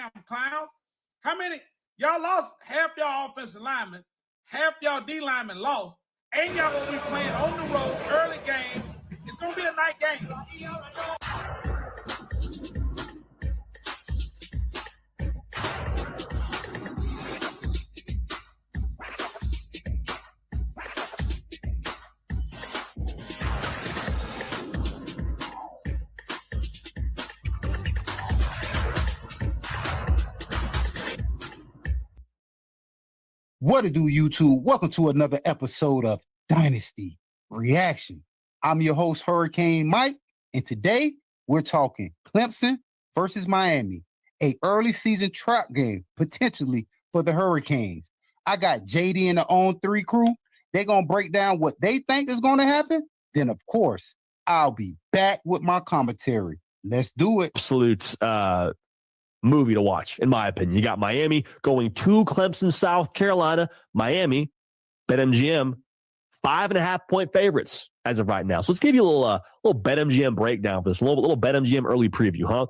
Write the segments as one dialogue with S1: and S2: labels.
S1: damn clowns. How many? Y'all lost half y'all offensive linemen, half y'all D linemen lost, and y'all gonna be playing on the road early game. It's gonna be a night game.
S2: What to do, YouTube? Welcome to another episode of Dynasty Reaction. I'm your host, Hurricane Mike, and today we're talking Clemson versus Miami, a early season trap game, potentially for the Hurricanes. I got JD and the On 3 crew. They're going to break down what they think is going to happen. Then, of course, I'll be back with my commentary. Let's do it.
S3: Absolute movie to watch, in my opinion. You got Miami going to Clemson, South Carolina. Miami, BetMGM, 5.5-point favorites as of right now. So let's give you a little BetMGM breakdown for this, a little BetMGM early preview, huh?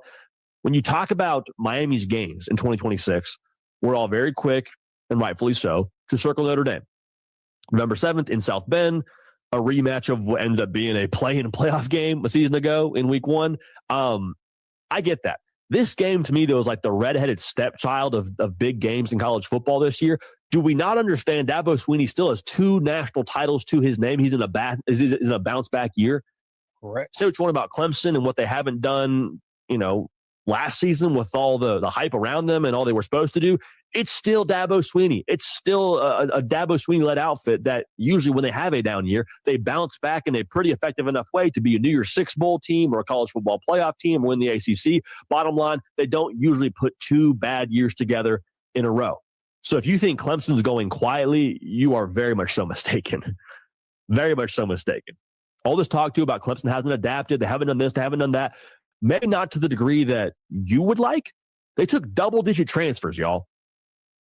S3: When you talk about Miami's games in 2026, we're all very quick, and rightfully so, to circle Notre Dame. November 7th in South Bend, a rematch of what ended up being a playoff game a season ago in week 1. I get that. This game, to me, though, is like the redheaded stepchild of big games in college football this year. Do we not understand Dabo Swinney still has 2 national titles to his name? He's in a bounce-back year.
S2: Correct.
S3: Say what you want about Clemson and what they haven't done, last season with all the hype around them and all they were supposed to do. It's still Dabo Swinney. It's still a Dabo Swinney-led outfit that usually when they have a down year, they bounce back in a pretty effective enough way to be a New Year's Six Bowl team or a college football playoff team or win the ACC. Bottom line, they don't usually put 2 bad years together in a row. So if you think Clemson's going quietly, you are very much so mistaken. Very much so mistaken. All this talk, too, about Clemson hasn't adapted. They haven't done this. They haven't done that. Maybe not to the degree that you would like. They took double-digit transfers, y'all.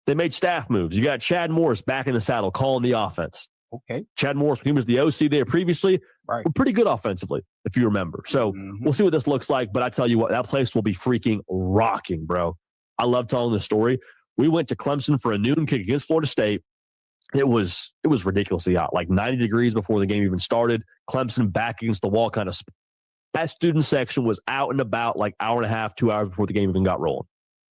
S3: They made staff moves. You got Chad Morris back in the saddle calling the offense.
S2: Okay.
S3: Chad Morris, he was the OC there previously.
S2: Right.
S3: Were pretty good offensively, if you remember. So we'll see what this looks like. But I tell you what, that place will be freaking rocking, bro. I love telling this story. We went to Clemson for a noon kick against Florida State. It was ridiculously hot, like 90 degrees before the game even started. Clemson back against the wall kind of. That student section was out and about like hour and a half, 2 hours before the game even got rolling.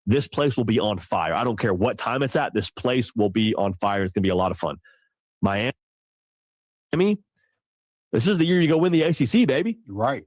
S3: This place will be on fire. I don't care what time it's at. This place will be on fire. It's going to be a lot of fun. Miami, this is the year you go win the ACC, baby.
S2: Right.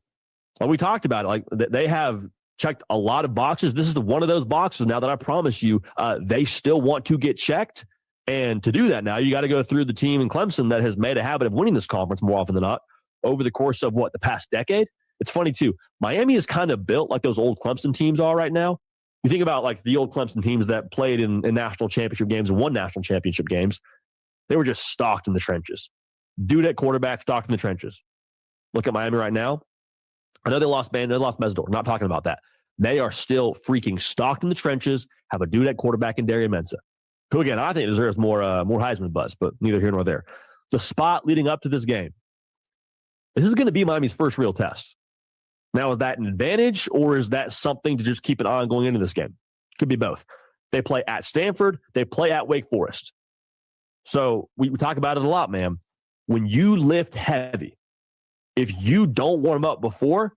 S3: Like we talked about it. Like they have checked a lot of boxes. This is one of those boxes now that I promise you they still want to get checked. And to do that now, you got to go through the team in Clemson that has made a habit of winning this conference more often than not over the course of the past decade. It's funny, too. Miami is kind of built like those old Clemson teams are right now. You think about like the old Clemson teams that played in national championship games and won national championship games. They were just stocked in the trenches. Dude at quarterback, stocked in the trenches. Look at Miami right now. I know they lost Mesidor. Not talking about that. They are still freaking stocked in the trenches, have a dude at quarterback in Darian Mensah, who, again, I think deserves more Heisman buzz, but neither here nor there. The spot leading up to this game. This is going to be Miami's first real test. Now, is that an advantage, or is that something to just keep an eye on going into this game? Could be both. They play at Stanford. They play at Wake Forest. So we talk about it a lot, man. When you lift heavy, if you don't warm up before,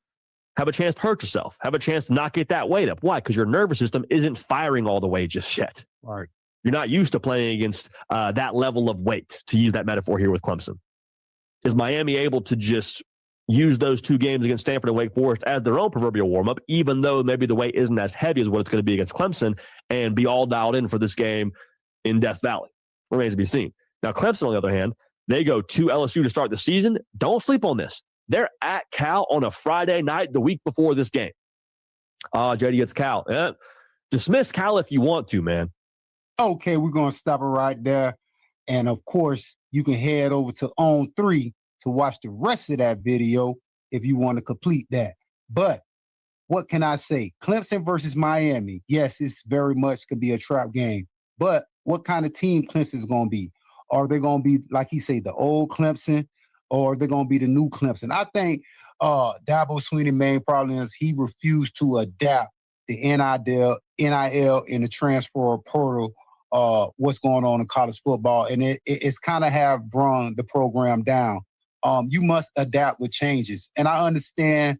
S3: have a chance to hurt yourself. Have a chance to not get that weight up. Why? Because your nervous system isn't firing all the way just yet.
S2: Right.
S3: You're not used to playing against that level of weight, to use that metaphor here with Clemson. Is Miami able to just use those 2 games against Stanford and Wake Forest as their own proverbial warm-up, even though maybe the weight isn't as heavy as what it's going to be against Clemson, and be all dialed in for this game in Death Valley? Remains to be seen. Now, Clemson, on the other hand, they go to LSU to start the season. Don't sleep on this. They're at Cal on a Friday night the week before this game. JD gets Cal. Yeah. Dismiss Cal if you want to, man.
S2: Okay, we're going to stop it right there. And, of course, you can head over to On 3 to watch the rest of that video if you want to complete that. But what can I say? Clemson versus Miami. Yes, it's very much could be a trap game. But what kind of team Clemson is going to be? Are they going to be, like he said, the old Clemson, or are they going to be the new Clemson? I think Dabo Swinney's main problem is he refused to adapt the NIL in the transfer portal, what's going on in college football, and it's kind of have brung the program down. You must adapt with changes, and I understand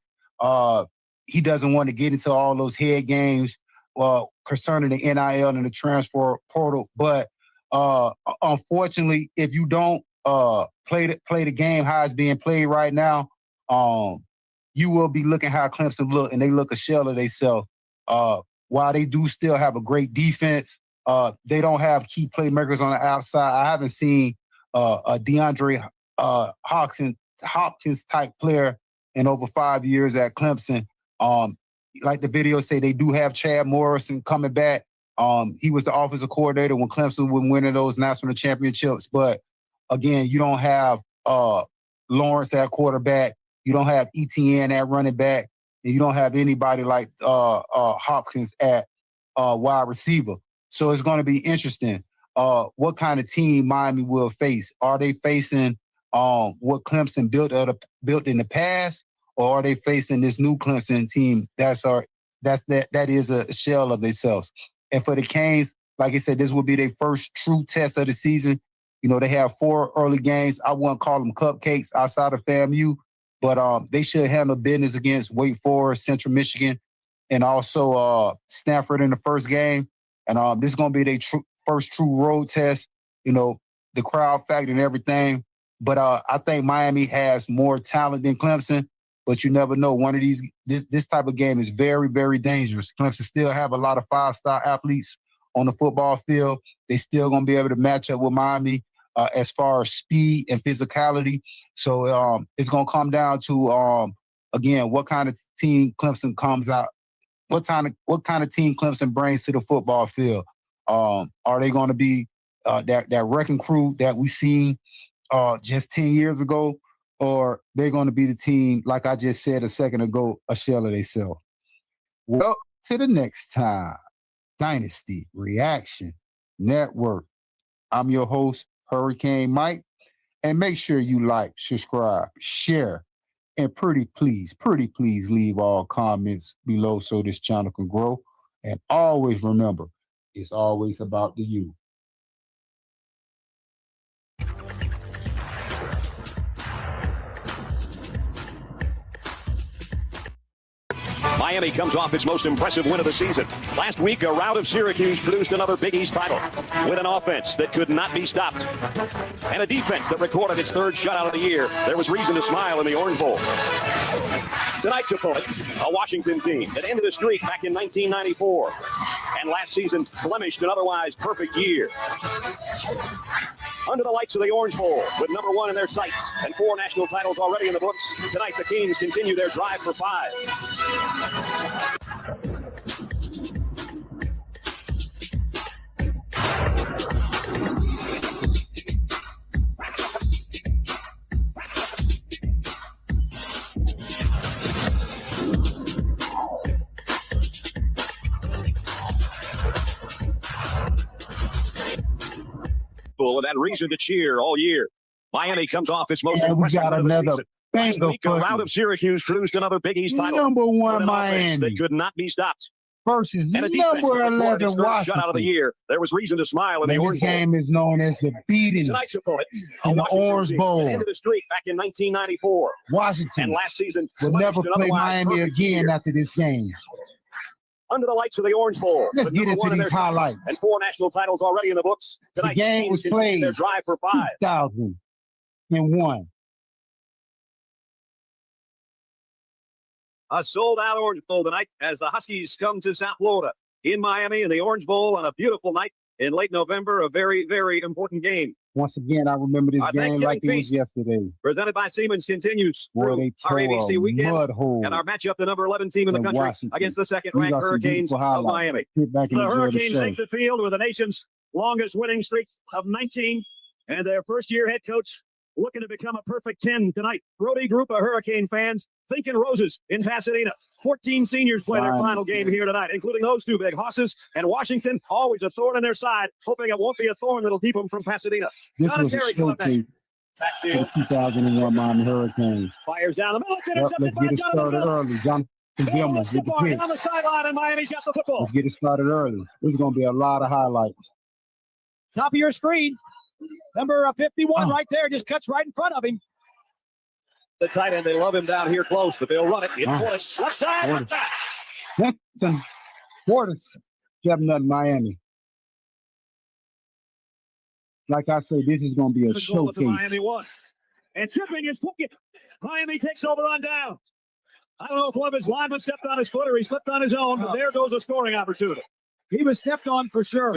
S2: he doesn't want to get into all those head games concerning the NIL and the transfer portal, but unfortunately, if you don't play the game how it's being played right now, you will be looking how Clemson look, and they look a shell of themselves. While they do still have a great defense, they don't have key playmakers on the outside. I haven't seen a DeAndre Hopkins type player in over 5 years at Clemson. Like the video say, they do have Chad Morrison coming back. He was the offensive coordinator when Clemson was winning those national championships. But again, you don't have Lawrence at quarterback. You don't have ETN at running back. And you don't have anybody like Hopkins at wide receiver. So it's going to be interesting what kind of team Miami will face. Are they facing what Clemson built in the past, or are they facing this new Clemson team that is a shell of themselves? And for the Canes, like I said, this will be their first true test of the season. You know, they have 4 early games. I wouldn't call them cupcakes outside of FAMU, but they should handle business against Wake Forest, Central Michigan, and also Stanford in the first game. And this is going to be their first true road test, you know, the crowd factor and everything. But I think Miami has more talent than Clemson, but you never know. One of these, this type of game is very, very dangerous. Clemson still have a lot of 5-star athletes on the football field. They still going to be able to match up with Miami as far as speed and physicality. So it's going to come down to, again, what kind of team Clemson comes out, what kind of team Clemson brings to the football field. Are they going to be that wrecking crew that we seen just 10 years ago, or they're going to be the team, like I just said a second ago, a shell of themselves? Well, to the next time, Dynasty Reaction Network. I'm your host, Hurricane Mike, and make sure you like, subscribe, share, and pretty please leave all comments below so this channel can grow. And always remember, it's always about the you.
S4: Miami comes off its most impressive win of the season. Last week, a rout of Syracuse produced another Big East title with an offense that could not be stopped and a defense that recorded its 3rd shutout of the year. There was reason to smile in the Orange Bowl. Tonight's opponent, a Washington team that ended a streak back in 1994 and last season blemished an otherwise perfect year. Under the lights of the Orange Bowl, with number 1 in their sights and 4 national titles already in the books, tonight the Kings continue their drive for 5. And that reason to cheer all year. Miami comes off its most impressive win of the season. Last week, a rout of Syracuse produced another Big East title.
S2: Number 1
S4: Miami that could not be stopped.
S2: Versus
S4: and a
S2: number 11 Washington.
S4: Shutout of the year. There was reason to smile in the Orange Bowl.
S2: This game is known as the beating
S4: Tonight's opponent,
S2: in the Orange Bowl.
S4: Ended the streak back in 1994.
S2: Washington
S4: and last season
S2: will never play Miami again after this game.
S4: Under the lights of the Orange Bowl.
S2: Let's get into these highlights.
S4: And 4 national titles already in the books. Tonight,
S2: the game was played
S4: their drive for 5.
S2: 2001.
S4: A sold-out Orange Bowl tonight as the Huskies come to South Florida in Miami in the Orange Bowl on a beautiful night in late November. A very, very important game.
S2: Once again, I remember this game like it was yesterday.
S4: Presented by Siemens continues
S2: through
S4: our ABC weekend. And our matchup, the number 11 team in the country
S2: Washington
S4: against the 2nd-ranked Hurricanes of Miami.
S2: The
S4: Hurricanes take the field with the nation's longest winning streak of 19. And their first-year head coach looking to become a perfect 10 tonight. Brody group of Hurricane fans thinking roses in Pasadena. 14 seniors play their final game here tonight, including those 2 big hosses. And Washington, always a thorn in their side, hoping it won't be a thorn that'll keep them from Pasadena.
S2: This was a showcase for the 2001 Miami Hurricanes.
S4: Fires down the middle.
S2: Let's get it started early, John. Gilmore,
S5: Let's get Barton on the sideline, and Miami's got the football.
S2: Let's get it started early. This is going to be a lot of highlights.
S5: Top of your screen. Number 51 right there, just cuts right in front of him.
S4: The tight end, they love him down here close, but they'll run it. It's left side.
S2: Clemson, Portis, 7-0 Miami. Like I say, this is going to be a showcase.
S5: Miami won. And tipping his foot. Miami takes over on down. I don't know if one of his linemen stepped on his foot or he slipped on his own, but there goes a scoring opportunity. He was stepped on for sure.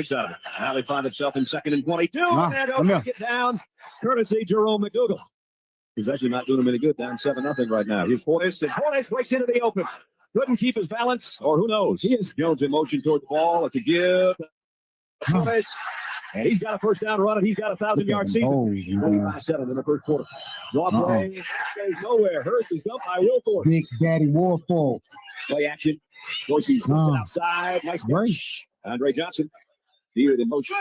S4: Now they find themselves in 2nd and 22.
S5: And they'll take it down, courtesy Jerome McDougal.
S4: He's actually not doing them any good, down 7-0 right now. Here's Portis, and
S5: Portis breaks into the open.
S4: couldn't keep his balance, or who knows.
S5: He is
S4: Jones in motion toward the ball to give. Portis, and he's got a first down run, and he's got a 1,000-yard season. 25-7 in the first quarter. Draw play goes nowhere. Hurst is up by Wilford.
S2: Big Daddy Warford.
S4: Play action. Dorsey slips it outside. Nice catch. Andre Johnson. Beard in motion.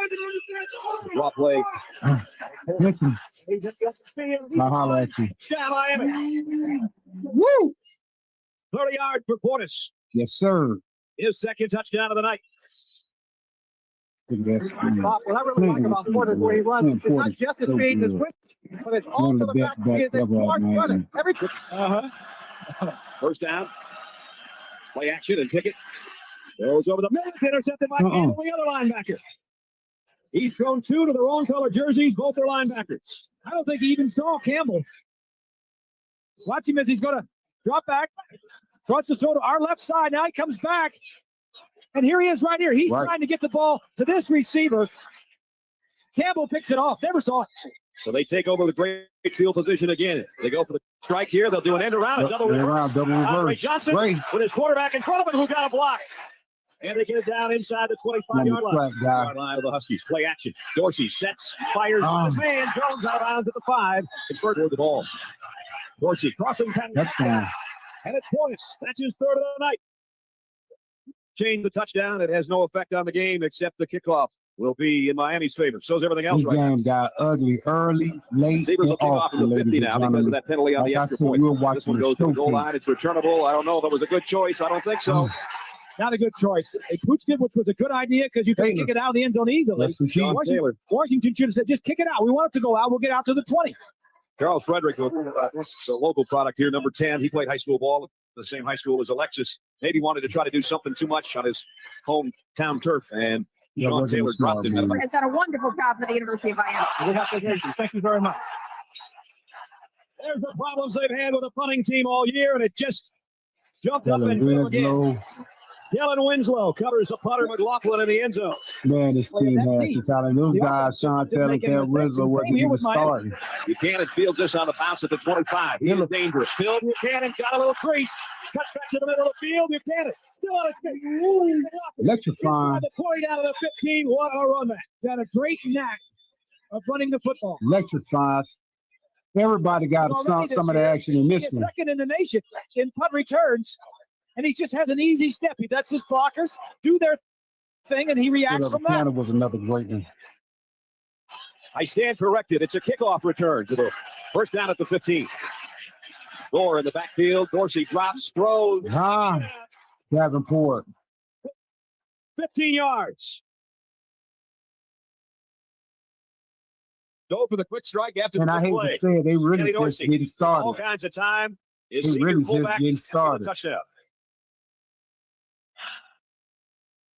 S4: Draw play.
S2: Listen. I'll holler at you.
S5: Miami.
S2: Woo!
S5: 30 yards for Portis.
S2: Yes, sir.
S5: His second touchdown of the night.
S2: What
S5: I really like about Portis where he runs, it's not just his speed and his quick, but it's also the fact that he is a smart runner. Everything.
S4: First down. Play action and Pickett goes over the middle. Intercepted by Campbell, the other linebacker. He's thrown two to the wrong color jerseys. Both are linebackers.
S5: I don't think he even saw Campbell. Watch him as he's going to drop back. Tries to throw to our left side. Now he comes back. And here he is right here. He's trying to get the ball to this receiver. Campbell picks it off. Never saw it.
S4: So they take over the great field position again. They go for the strike here. They'll do an end around, a double reverse. Andre Johnson with his quarterback in front of him who got a block. And they get it down inside the 25-yard line of the Huskies. Play action. Dorsey sets, fires on his man. Jones out of bounds at the 5. It's first toward the ball. Dorsey crossing touchdown. And it's Portis. That's his third of the night. Change the touchdown. It has no effect on the game except the kickoff will be in Miami's favor. So's everything else
S2: this game got ugly early, late,
S4: Sabres will kick off in the 50 now because of that penalty on the extra point. This one goes to the goal line. It's returnable. I don't know if it was a good choice. I don't think so.
S5: Not a good choice. Pooch did, which was a good idea because you can kick it out of the end zone easily. Washington should have said, just kick it out. We want it to go out. We'll get out to the 20.
S4: Charles Frederick, the local product here, number 10. He played high school ball at the same high school as Alexis. Maybe wanted to try to do something too much on his hometown turf, and Sean Taylor dropped him.
S6: Has done a wonderful job for the University of Miami.
S5: Thank you very much. There's the problems they've had with the punting team all year, and it just jumped up and fell again. Dylan Winslow covers the putter. McLaughlin in the end zone.
S2: Man, this team has some talent. Those guys, Sean Taylor, Winslow wasn't even starting.
S4: Buchanan fields this on the bounce at the 25. He is dangerous. Phil Buchanan got a little crease. Cuts back to the middle of the field. Buchanan still on his feet.
S2: Electrifying.
S5: The point out of the 15. What a run back. Got a great knack of running the football.
S2: Electrifies. Everybody got some of the action in this one.
S5: Second in the nation in punt returns. And he just has an easy step. He lets his blockers do their thing, and he reacts from that.
S2: Was another great one.
S4: I stand corrected. It's a kickoff return to the first down at the 15. Gore in the backfield. Dorsey drops, throws.
S2: Davenport.
S5: 15 yards.
S4: Go for the quick strike after
S2: and
S4: the play.
S2: And I hate to say it, they really just getting started.
S4: All kinds of time.
S2: They really just getting started.
S4: Touchdown.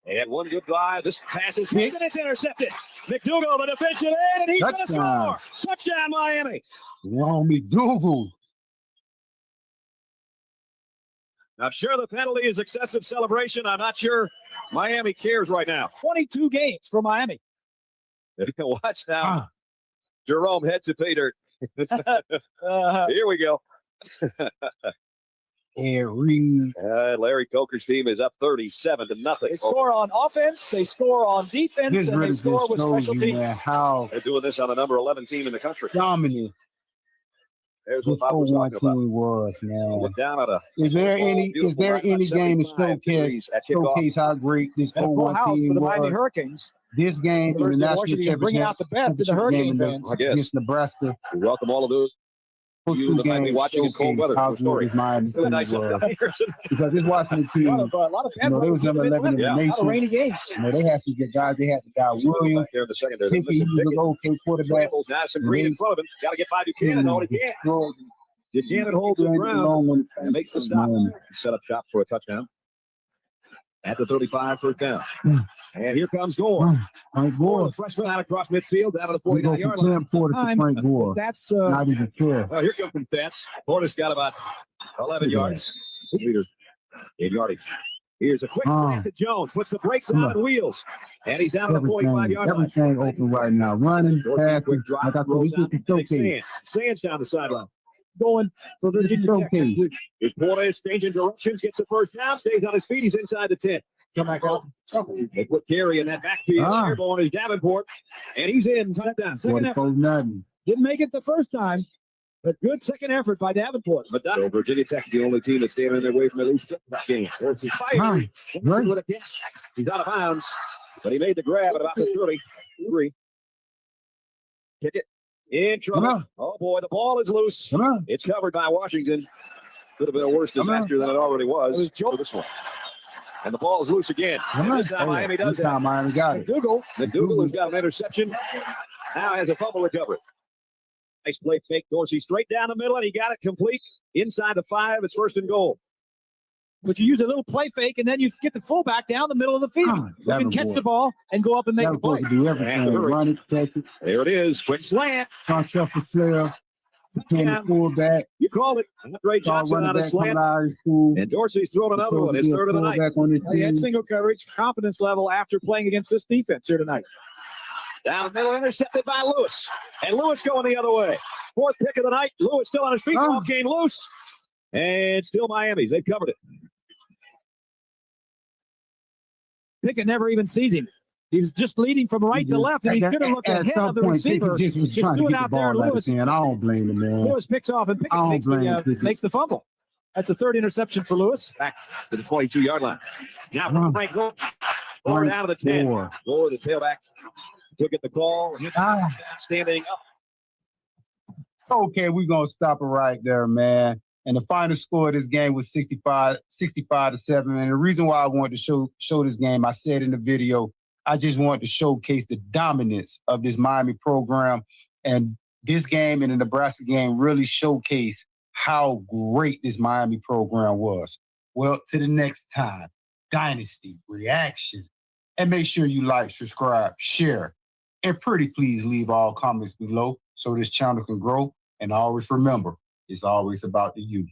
S4: And one good drive. This pass is taken. It's intercepted. McDougal, the defensive end, and he's going to score. Touchdown, Miami.
S2: Wow, McDougal.
S4: I'm sure the penalty is excessive celebration. I'm not sure Miami cares right now.
S5: 22 games for Miami.
S4: Watch now. Jerome head to pay dirt. Here we go. Larry Coker's team is up 37-0.
S5: They score on offense, they score on defense, and they score with special teams.
S2: How
S4: they're doing this on the number 11 team in the country.
S2: Dominant.
S4: There's what Bob was talking about.
S2: Was, man.
S4: Look down at
S2: is there any game to showcase how great this 0-1 team
S5: for the
S2: was?
S5: Miami Hurricanes.
S2: This game in the national championship,
S5: bringing out the best of the Hurricane fans
S2: against Nebraska.
S4: We welcome all of those You might be watching in cold weather.
S2: How good is Miami team
S4: Nice
S2: was. Because this Washington team,
S5: A lot of
S2: they was number 11 in the
S5: a lot of
S2: nation.
S5: rainy games.
S2: They had some good guys. They had the guy Williams.
S4: There in the second. There's a
S2: Pickett, he was an okay quarterback.
S4: now some green in front of him. Got to get by Buchanan. All he can. Buchanan holds the ground and makes the stop. Set up shop for a touchdown. At the 35, first down. And here comes Gore.
S2: Frank Gore.
S4: Freshman out across midfield, down to the 49-yard line.
S2: Frank Gore.
S5: That's
S2: not even fair.
S4: Well, here comes Fence. Portis got about 11 yards. Leader in yardage. Here's a quick pass to Jones. Puts the brakes on and wheels. And he's down to the 45-yard line.
S2: Everything open right now. Running, passing.
S4: Quick drop.
S2: Like I said,
S4: Rolls out
S2: it's
S4: to
S2: okay.
S4: Sands down the sideline.
S5: going for the
S2: It's okay.
S4: Here's Portis changing directions. Gets the first down. Stays on his feet. He's inside the 10.
S5: Come back out.
S4: They put Carey in that backfield. Airborne is Davenport. And he's in. Touchdown.
S5: Second effort. Didn't make it the first time, but good second effort by Davenport.
S4: But so Virginia Tech is the only team that's standing in their way from at least that game. There's his fire. He's out of bounds, but he made the grab at about the 33. Kick it. In trouble. Oh, boy, the ball is loose. It's covered by Washington. Could have been a worse disaster than it already was for this one. And the ball is loose again. And this time Miami does it.
S2: Miami got it.
S4: McDougal, who's got an interception, now has a fumble recovery. Nice play fake. Dorsey straight down the middle, and he got it complete. Inside the 5, it's first and goal.
S5: But you use a little play fake, and then you get the fullback down the middle of the field. You can catch the ball and go up and make the play.
S2: Do everything. Run it, catch it.
S4: There it is. Quick slant.
S2: Contrast for Flair. Fullback.
S4: You called it. Great Johnson on a slant. And Dorsey's throwing another one. His third of the night.
S5: He had single coverage, confidence level after playing against this defense here tonight.
S4: Down the middle, intercepted by Lewis. And Lewis going the other way. Fourth pick of the night. Lewis still on his feet. Ball came loose. And still Miami's. They've covered it.
S5: Pickett never even sees him. He was just leading from right to left, and he should have looked ahead of the receiver.
S2: Just doing out there. Lewis, I don't blame him, man.
S5: Lewis picks off, and Pickett makes the fumble. That's the third interception for Lewis.
S4: Back to the 22-yard line. Now Frank Gore down to the 10. Gore, the tailback, took at the call. Standing up.
S2: Okay, we're going to stop it right there, man. And the final score of this game was 65-7. And the reason why I wanted to show this game, I said in the video, I just wanted to showcase the dominance of this Miami program. And this game and the Nebraska game really showcase how great this Miami program was. Well, to the next time, Dynasty Reaction. And make sure you like, subscribe, share, and pretty please leave all comments below so this channel can grow. And always remember, it's always about the youth.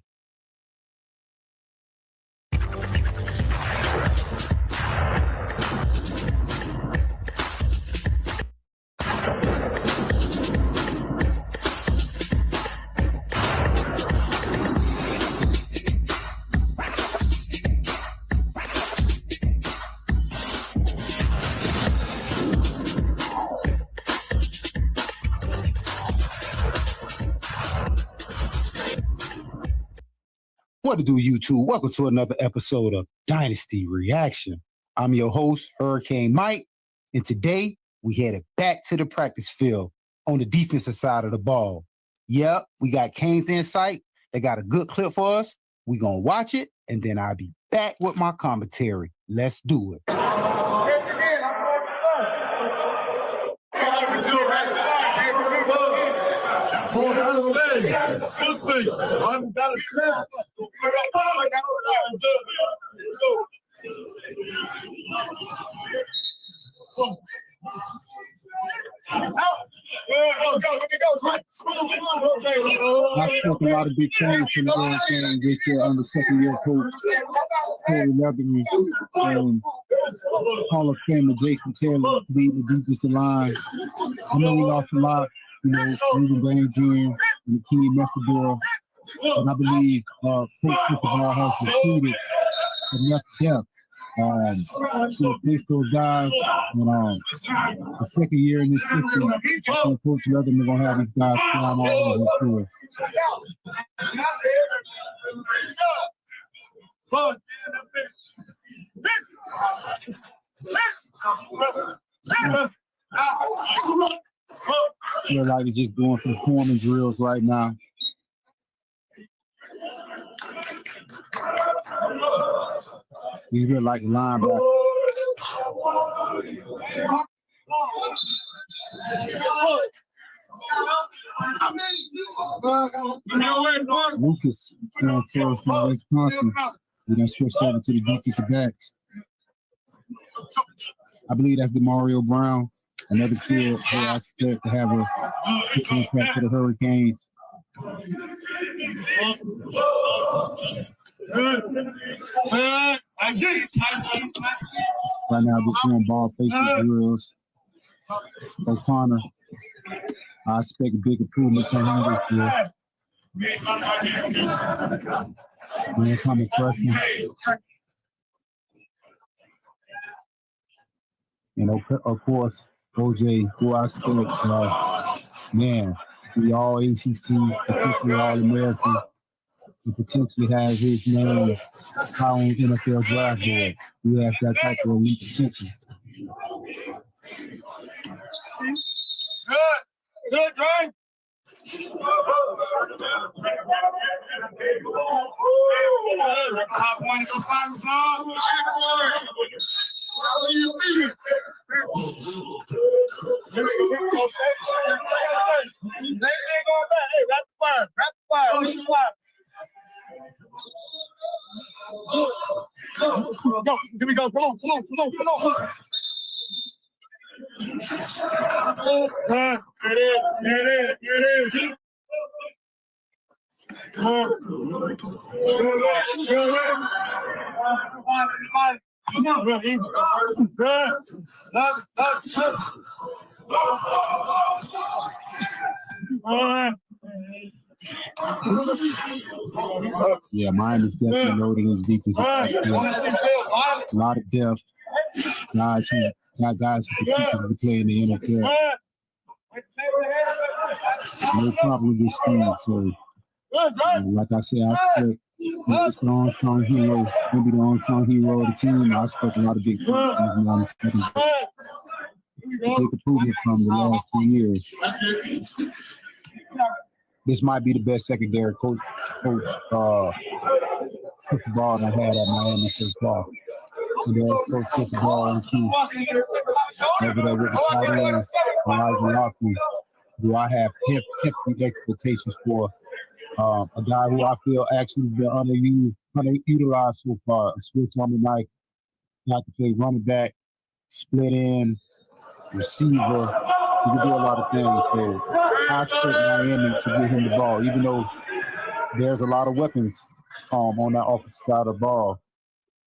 S2: What to do, YouTube? Welcome to another episode of Dynasty Reaction. I'm your host, Hurricane Mike, and today we headed back to the practice field on the defensive side of the ball. Yep, we got Canes in sight. They got a good clip for us. We're going to watch it, and then I'll be back with my commentary. Let's do it. I spoke a lot of big things from the game this year under second-year coach Terry Leatherman and Hall of Famer Jason Taylor leading the defensive line. I know we lost a lot, Ruben Bain Jr. and Kenny Messador, and I believe Coach Cristobal has recruited enough depth to replace those guys. And the second year in this system, Coach Leatherman going to have these guys flying all over the field. Feel like it's just going for foreman drills right now. He's been like linebacker. Lucas from Wisconsin. We're going to switch over to the defensive backs. I believe that's DeMario Brown, another kid who I expect to have a contract for the Hurricanes. Right now, we're doing ball placement drills. O'Connor, I expect a big improvement from him this year. Man, coming freshman. And of course, OJ, who I expect, man, we all ACC, particularly all American, and potentially have his name on the NFL draft board. We have that type of elite potential.
S7: Good, Trey. Go, here we go. Come on. It is.
S2: Yeah, mine is definitely loaded in defensive. A lot of depth. Not guys who can play in the NFL. No problem with speed. So, like I said, I expect it's the unsung hero. Maybe the unsung hero of the team. I expect a lot of big things. I'm expecting big improvement from the last 2 years. This might be the best secondary coach ball I had at Miami so far. Coach took the ball and key. Over there with the tight end, Reacton. Do I have hefty expectations for a guy who I feel actually has been underutilized so far? A Swiss Army knife, got to play running back, split end, receiver. He can do a lot of things. So I expect Miami to give him the ball, even though there's a lot of weapons on that offensive side of the ball.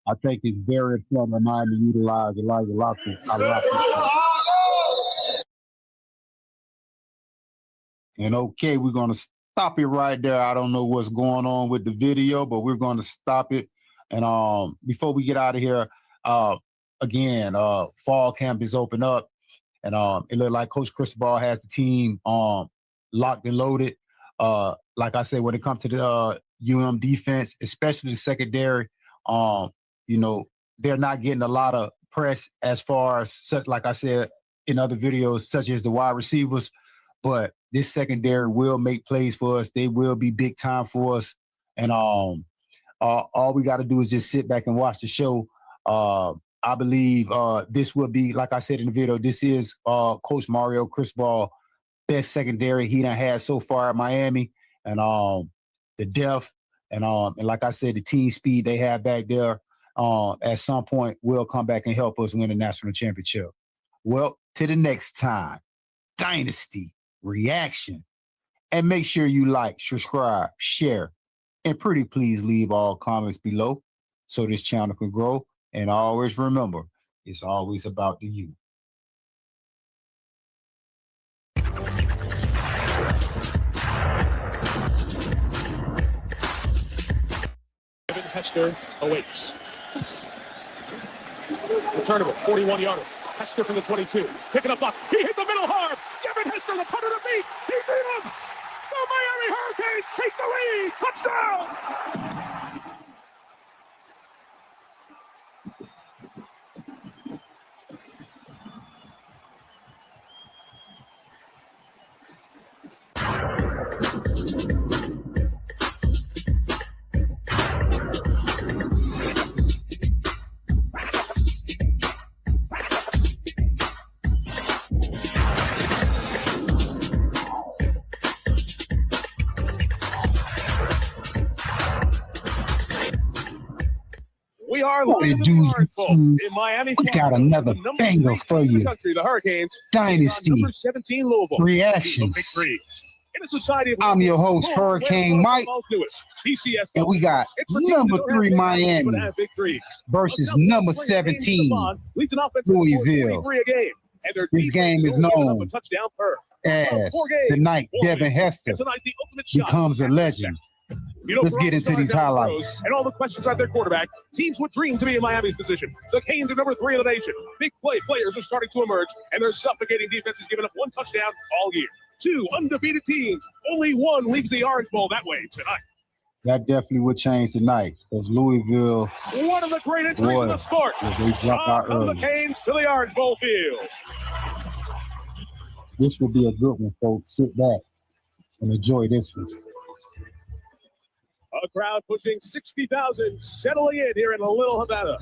S2: I think it's very important for Miami to utilize Elijah Lockwood. And okay, we're going to stop it right there. I don't know what's going on with the video, but we're going to stop it. And before we get out of here, again, fall camp is open up. And it looked like Coach Cristobal has the team locked and loaded. Like I said, when it comes to the UM defense, especially the secondary, they're not getting a lot of press as far as, like I said in other videos, such as the wide receivers. But this secondary will make plays for us. They will be big time for us. And all we got to do is just sit back and watch the show. I believe this will be, like I said in the video, this is Coach Mario Cristobal best secondary he done had so far at Miami. And the depth and like I said, the team speed they have back there at some point will come back and help us win a national championship. Well, to the next time, Dynasty Reaction. And make sure you like, subscribe, share, and pretty please leave all comments below so this channel can grow. And always remember, it's always about the you.
S8: Kevin Hester awaits. Returnable, 41-yarder. Hester from the 22. Picking up off. He hit the middle hard. Kevin Hester, the punter to beat. He beat him. The Miami Hurricanes take the lead. Touchdown. are
S2: What
S8: live
S2: it
S8: in
S2: do,
S8: the Orange Bowl
S2: YouTube?
S8: in Miami,
S2: We got
S8: Florida.
S2: another
S8: The number
S2: banger
S8: 3
S2: for
S8: team in the
S2: you.
S8: country, the Hurricanes,
S2: Dynasty
S8: number 17 Louisville.
S2: Reactions.
S8: Victory. In a society of
S2: I'm your host,
S8: Boom,
S2: Hurricane Mike,
S8: PCS
S2: and we got
S8: It's for teams that
S2: number
S8: don't have
S2: 3
S8: big names, but
S2: Miami
S8: have big threes.
S2: versus
S8: A Southwest
S2: number
S8: slinger, James
S2: 17
S8: Stephon, leads an offense that scores
S2: Louisville.
S8: 23 a game. And their
S2: This
S8: defense
S2: game is
S8: only giving up a
S2: known
S8: touchdown per.
S2: as
S8: 4 games.
S2: the night Devin Hester
S8: And tonight, the ultimate shot
S2: becomes a
S8: at
S2: legend.
S8: You know,
S2: Let's
S8: for all
S2: get
S8: the
S2: into
S8: stars
S2: these
S8: down the
S2: highlights.
S8: throws And all the questions at their quarterback, teams would dream to be in Miami's position. The Canes are number 3 in the nation. Big players are starting to emerge, and their suffocating defense has given up 1 touchdown all year. 2 undefeated teams. Only 1 leaves the Orange Bowl that way tonight.
S2: That definitely would change tonight, because Louisville,
S8: One of the great entries
S2: boy,
S8: in the sport.
S2: if they jump out
S8: From the
S2: early.
S8: Canes to the Orange Bowl field.
S2: This will be a good one, folks. Sit back and enjoy this one.
S8: A crowd pushing 60,000 settling in here in Little Havana.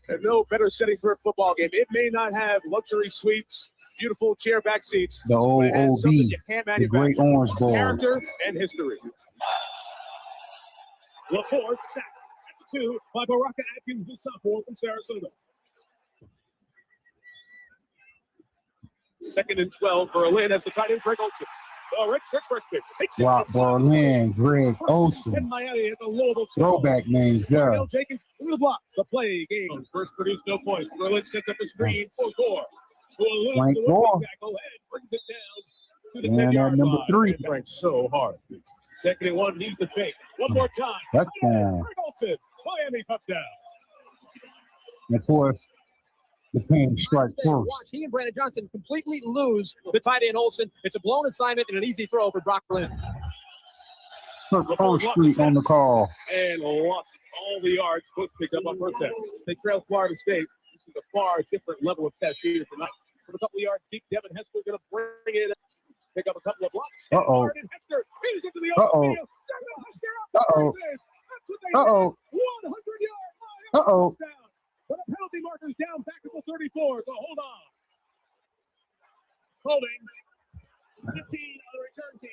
S8: And no better setting for a football game. It may not have luxury suites, beautiful chair back seats.
S2: The old
S8: but it has
S2: OB,
S8: something you can't
S2: the great
S8: manufacture.
S2: Orange Bowl.
S8: Character and history. LaForce sacked at the 2 by Baraka Atkins, the sophomore from Sarasota. 2nd and 12 for Berlin as the tight end Greg Olsen. The redshirt freshman.
S2: Rock Berlin, Greg Olsen.
S8: Miami at the Louisville.
S2: Throwback names, yeah.
S8: Dale Jenkins through the block. The play game first produced no points. Berlin sets up a screen for Gore.
S2: Frank Gore.
S8: Tackle and brings it down to the
S2: And
S8: 10-yard
S2: number
S8: line.
S2: 3.
S8: Frank so hard. 2nd and 1 needs the fake. One more time.
S2: Touchdown.
S8: Greg Olsen. Miami touchdown.
S2: And of course, the Canes strike
S9: Watch,
S2: first.
S9: he and Brandon Johnson completely lose the tight end Olsen. It's a blown assignment and an easy throw for Brock Berlin.
S2: Kirk Street on the call.
S8: And lost all the yards. Coach picked up on first down. They trail Florida State. This is a far different level of test here tonight. From a couple of yards deep, Devin Hester going to bring it, pick up a couple of blocks.
S2: Uh-oh.
S8: Hester he's into the
S2: Uh-oh.
S8: open field.
S2: Uh-oh. Uh-oh.
S8: 100-yard.
S2: Uh-oh.
S8: But a penalty marker's down back at the 34, so hold on. Holding. 15 on the return team.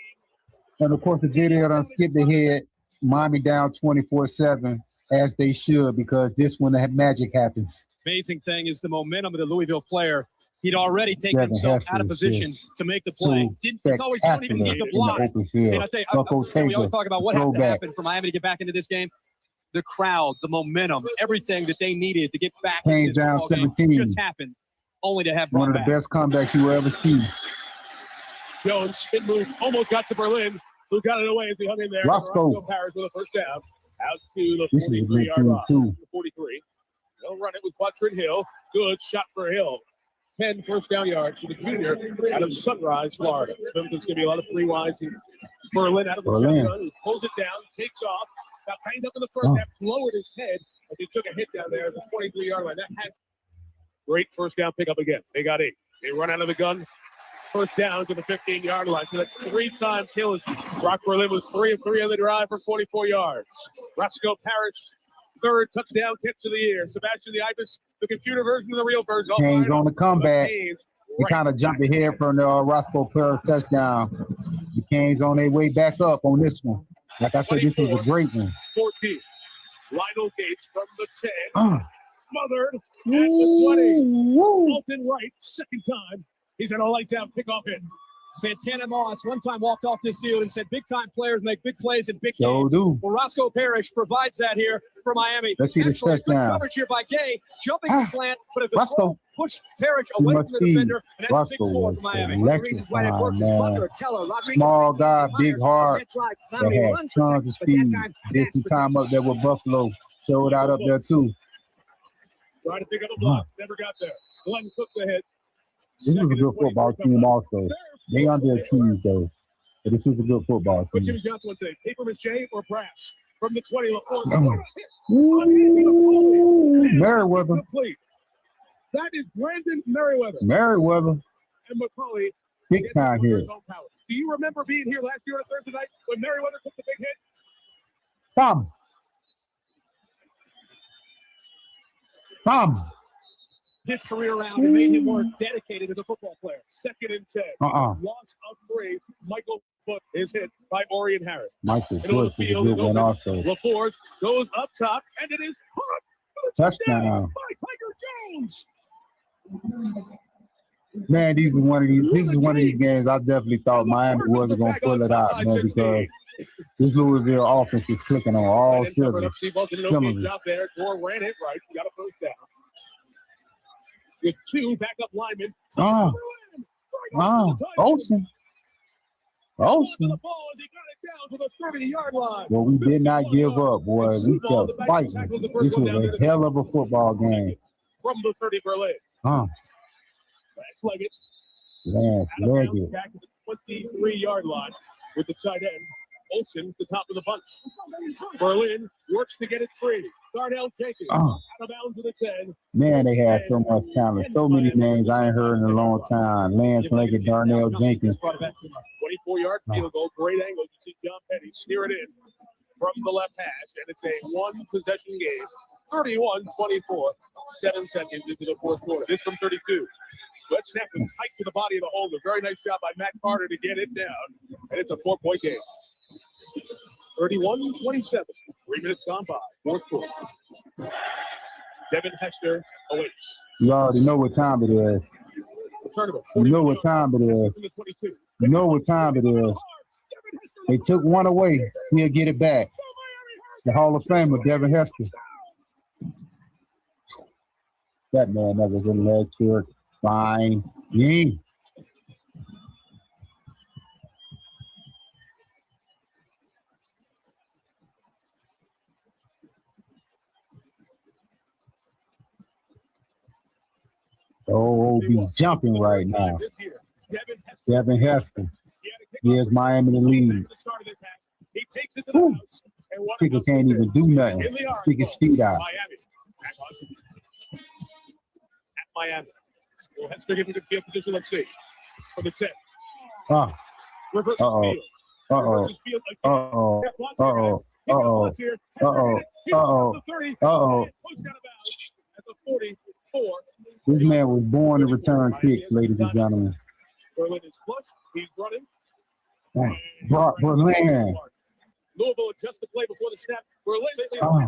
S2: And of course, the video done skipped ahead. Miami down 24-7, as they should, because this one the magic happens.
S9: Amazing thing is the momentum of the Louisville player. He'd already taken
S2: Devin
S9: himself
S2: Hester
S9: out of
S2: is
S9: position
S2: just
S9: to make the play.
S2: so
S9: It's always don't even get the
S2: in the
S9: block.
S2: open field.
S9: And I tell you,
S2: Bucko
S9: we always
S2: Taker,
S9: talk about what has to
S2: throwback.
S9: happen for Miami to get back into this game. The crowd, the momentum, everything that they needed to get back
S2: Canes
S9: into this
S2: down
S9: football game
S2: 17.
S9: just happened, only to have
S2: One of
S9: brought
S2: the
S9: back.
S2: best comebacks you will ever see.
S8: Jones spin move almost got to Berlin, who got it away as he hung in there.
S2: Roscoe.
S8: Paris with a first down. Out to the
S2: This is a good
S8: 43-yard
S2: team,
S8: line.
S2: too.
S8: 43. They'll run it with Buttrid Hill. Good shot for Hill. 10 first down yards for the junior out of Sunrise, Florida. There's going to be a lot of free wides. Berlin out of the shotgun, pulls it down, takes off. Got banged up in the first half, lowered his head as he took a hit down there at the 23-yard line. That had great first down pickup again. They got 8. They run out of the gun. First down to the 15-yard line. So that's 3 times kills. Brock Berlin was 3 of 3 on the drive for 44 yards. Roscoe Parrish, 3rd touchdown catch of the year. Sebastian the Ibis, the computer version of the real version.
S2: Canes on the comeback.
S8: Canes
S2: He kind of jumped ahead from the Roscoe Parrish touchdown. The Canes on their way back up on this one. Like I said, this was a great one.
S8: 14. Lionel Gates from the 10. Smothered at the 20. Walton Wright, 2nd time. He's in a lights out kickoff hit.
S9: Santana Moss one time walked off this field and said big time players make big plays in big
S2: So
S9: games.
S2: do.
S9: Well, Roscoe Parrish provides that here for Miami.
S2: Let's see the
S9: Actually, good
S2: touchdown.
S9: coverage here by Gay, jumping the slant, but if the
S2: Roscoe.
S9: throw pushed Parrish away
S2: must
S9: from the
S2: be.
S9: defender, and that's a
S2: Roscoe
S9: big score
S2: was
S9: for Miami.
S2: electrifying, man. Small guy, big heart. They had tons of speed. Did some time up there with Buffalo. Showed out up there, too.
S8: Trying to pick up a block. Never got there. Glenn took the hit.
S2: This was a good football team also. They underachieved, though. But this was a good football
S8: What
S2: team.
S8: Jimmy Johnson would say, paper mache or brass? From the 20,
S2: Merriweather.
S8: Complete. That is Brandon Merriweather.
S2: Merriweather.
S8: And McCauley.
S2: Big time here.
S8: Do you remember being here last year on a Thursday night when Merriweather took the big hit?
S2: Tom.
S9: His career around and made him more dedicated as a football player.
S8: 2nd and 10.
S2: Uh-uh.
S8: Loss of 3. Michael Foot is hit by Orion Harris.
S2: Michael
S8: Middle of
S2: Bush
S8: the
S2: is a
S8: field
S2: good
S8: is
S2: one
S8: open.
S2: also.
S8: LaForce goes up top, and it is caught
S2: Touchdown.
S5: By Tiger Jones.
S2: Man, this is one of these games I definitely thought Miami wasn't going to pull it out, man, because this Louisville offense is clicking on all cylinders.
S8: Job there. Gore ran it right. You got a first down. With two backup linemen.
S2: Olsen. Well, we did not give up, boy. We kept fighting. This was a hell of a football game.
S8: From the 30 Berlin. That's Leggett.
S2: Leggett.
S8: Back to the 23-yard line with the tight end. Olsen, the top of the bunch. Berlin works to get it free. Darnell Jenkins out of bounds to the 10.
S2: Man, they had so much talent. So many names I ain't heard in a long time. Lance Leggett, Darnell Jenkins.
S8: 24-yard field goal. Great angle. You see John Petty steer it in from the left hash, and it's a one-possession game. 31-24. 7 seconds into the fourth quarter. This from 32. That snap is tight to the body of the holder. Very nice job by Matt Carter to get it down. And it's a 4-point game. 31-27. 3 minutes gone by. Fourth quarter. Devin Hester awaits.
S2: You already know what time it is. You know what time it is. You know what time it is. They took one away. He'll get it back. The Hall of Famer, Devin Hester. That man that was in leg here. Fine. Yeah. Oh, he's jumping right now. Devin Hester. Here's Miami in the lead. Kicker can't even do nothing. Stick his feet out.
S8: At Miami. Well, Hester gets into field position. Let's see. For the 10. Reverses field. Reverses field again. At the 44.
S2: This man was born to return kicks, ladies and gentlemen.
S8: Berlin is close. He's running.
S2: Berlin.
S8: Louisville adjusts the play before the snap. Berlin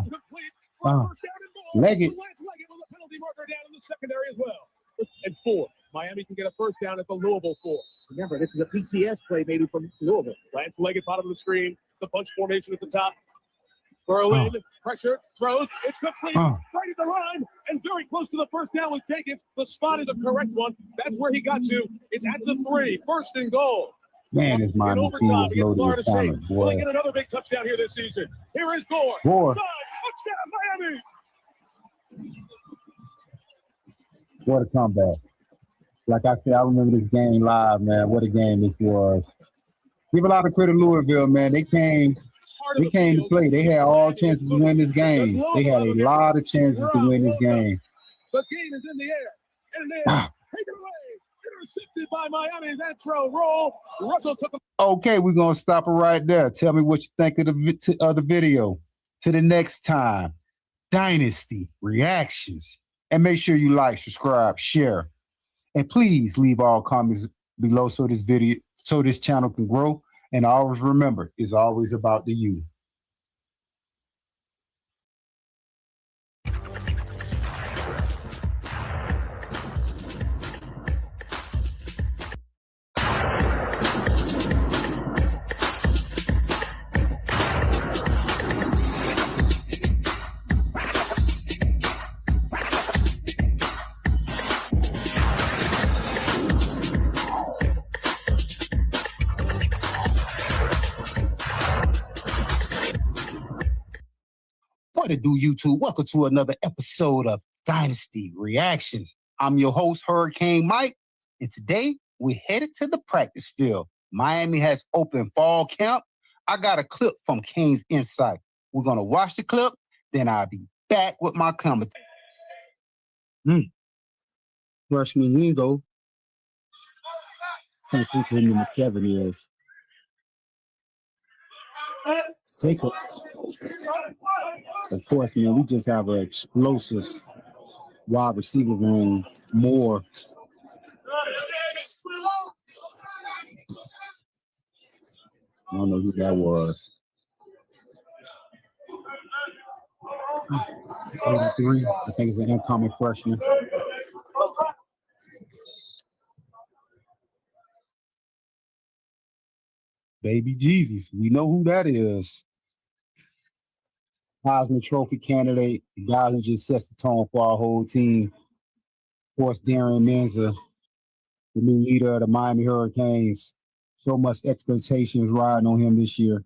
S8: complete.
S2: Leggett.
S8: Leggett with a penalty marker down in the secondary as well. And 4. Miami can get a first down at the Louisville 4.
S5: Remember, this is a PCS play maybe from Louisville.
S8: Lance Leggett, bottom of the screen. The bunch formation at the top. Berlin, pressure, throws. It's complete. Right at the line. And very close to the first down with Jenkins. The spot is the correct one. That's where he got to. It's at the 3. First and goal.
S2: Man, this Miami team is loaded with talent, boy.
S8: Will they get another big touchdown here this season? Here is Gore. Touchdown, Miami.
S2: What a comeback. Like I said, I remember this game live, man. What a game this was. Give a lot of credit to Louisville, man. They came to play. They had all chances to win this game. They had a lot of chances to win this game.
S8: The game is in the air. And then take it away. Intercepted by Miami. That throw roll. Russell took him.
S2: Okay, we're going to stop it right there. Tell me what you think of the video. To the next time, Dynasty Reactions. And make sure you like, subscribe, share. And please leave all comments below so this channel can grow. And always remember, it's always about the you. What it do, YouTube? Welcome to another episode of Dynasty Reactions. I'm your host, Hurricane Mike, and today we're headed to the practice field. Miami has open fall camp. I got a clip from Kane's Insight. We're going to watch the clip, then I'll be back with my commentary. Freshman lingo. I think who number 7 is. Take it. Of course, man, we just have an explosive wide receiver room. More. I don't know who that was. 83. I think it's an incoming freshman. Baby Jesus. We know who that is. Heisman Trophy candidate, the guy who just sets the tone for our whole team. Of course, Darren Menza, the new leader of the Miami Hurricanes. So much expectations riding on him this year.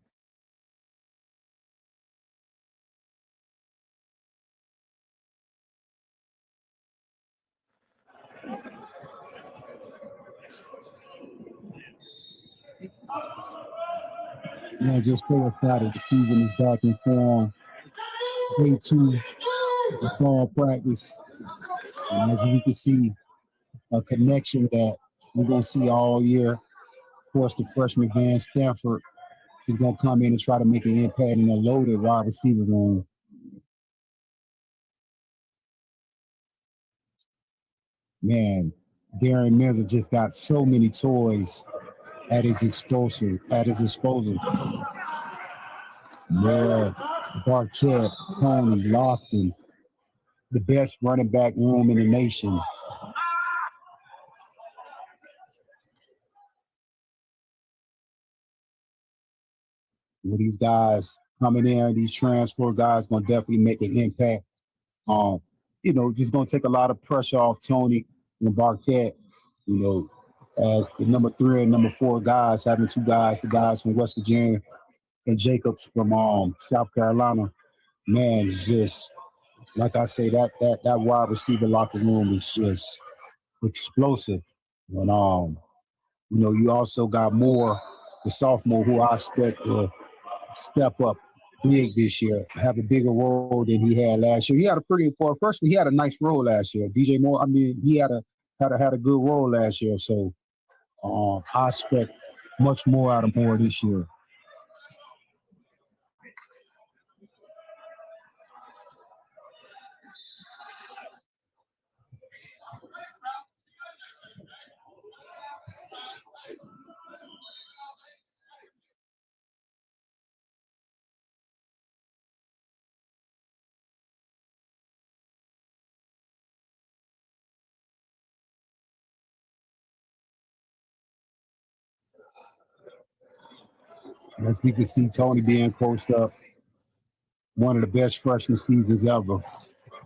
S2: Man, just so excited. The season is back in form. Day 2 of fall practice. And as we can see, a connection that we're going to see all year. Of course, the freshman Van Stanford is going to come in and try to make an impact in a loaded wide receiver room. Man, Darren Menza just got so many toys at his disposal. Moore, Barquette, Tony, Lofton, the best running back room in the nation. With these guys coming in, these transfer guys going to definitely make an impact. Just going to take a lot of pressure off Tony and Barquette, as the number 3 and number 4 guys, having 2 guys, the guys from West Virginia and Jacobs from South Carolina. Man, it's just, like I say, that wide receiver locker room is just explosive. And, you also got Moore, the sophomore, who I expect to step up big this year, have a bigger role than he had last year. He had for a freshman, he had a nice role last year. DJ Moore, he had a good role last year. So I expect much more out of Moore this year. As we can see, Tony being coached up, one of the best freshman seasons ever.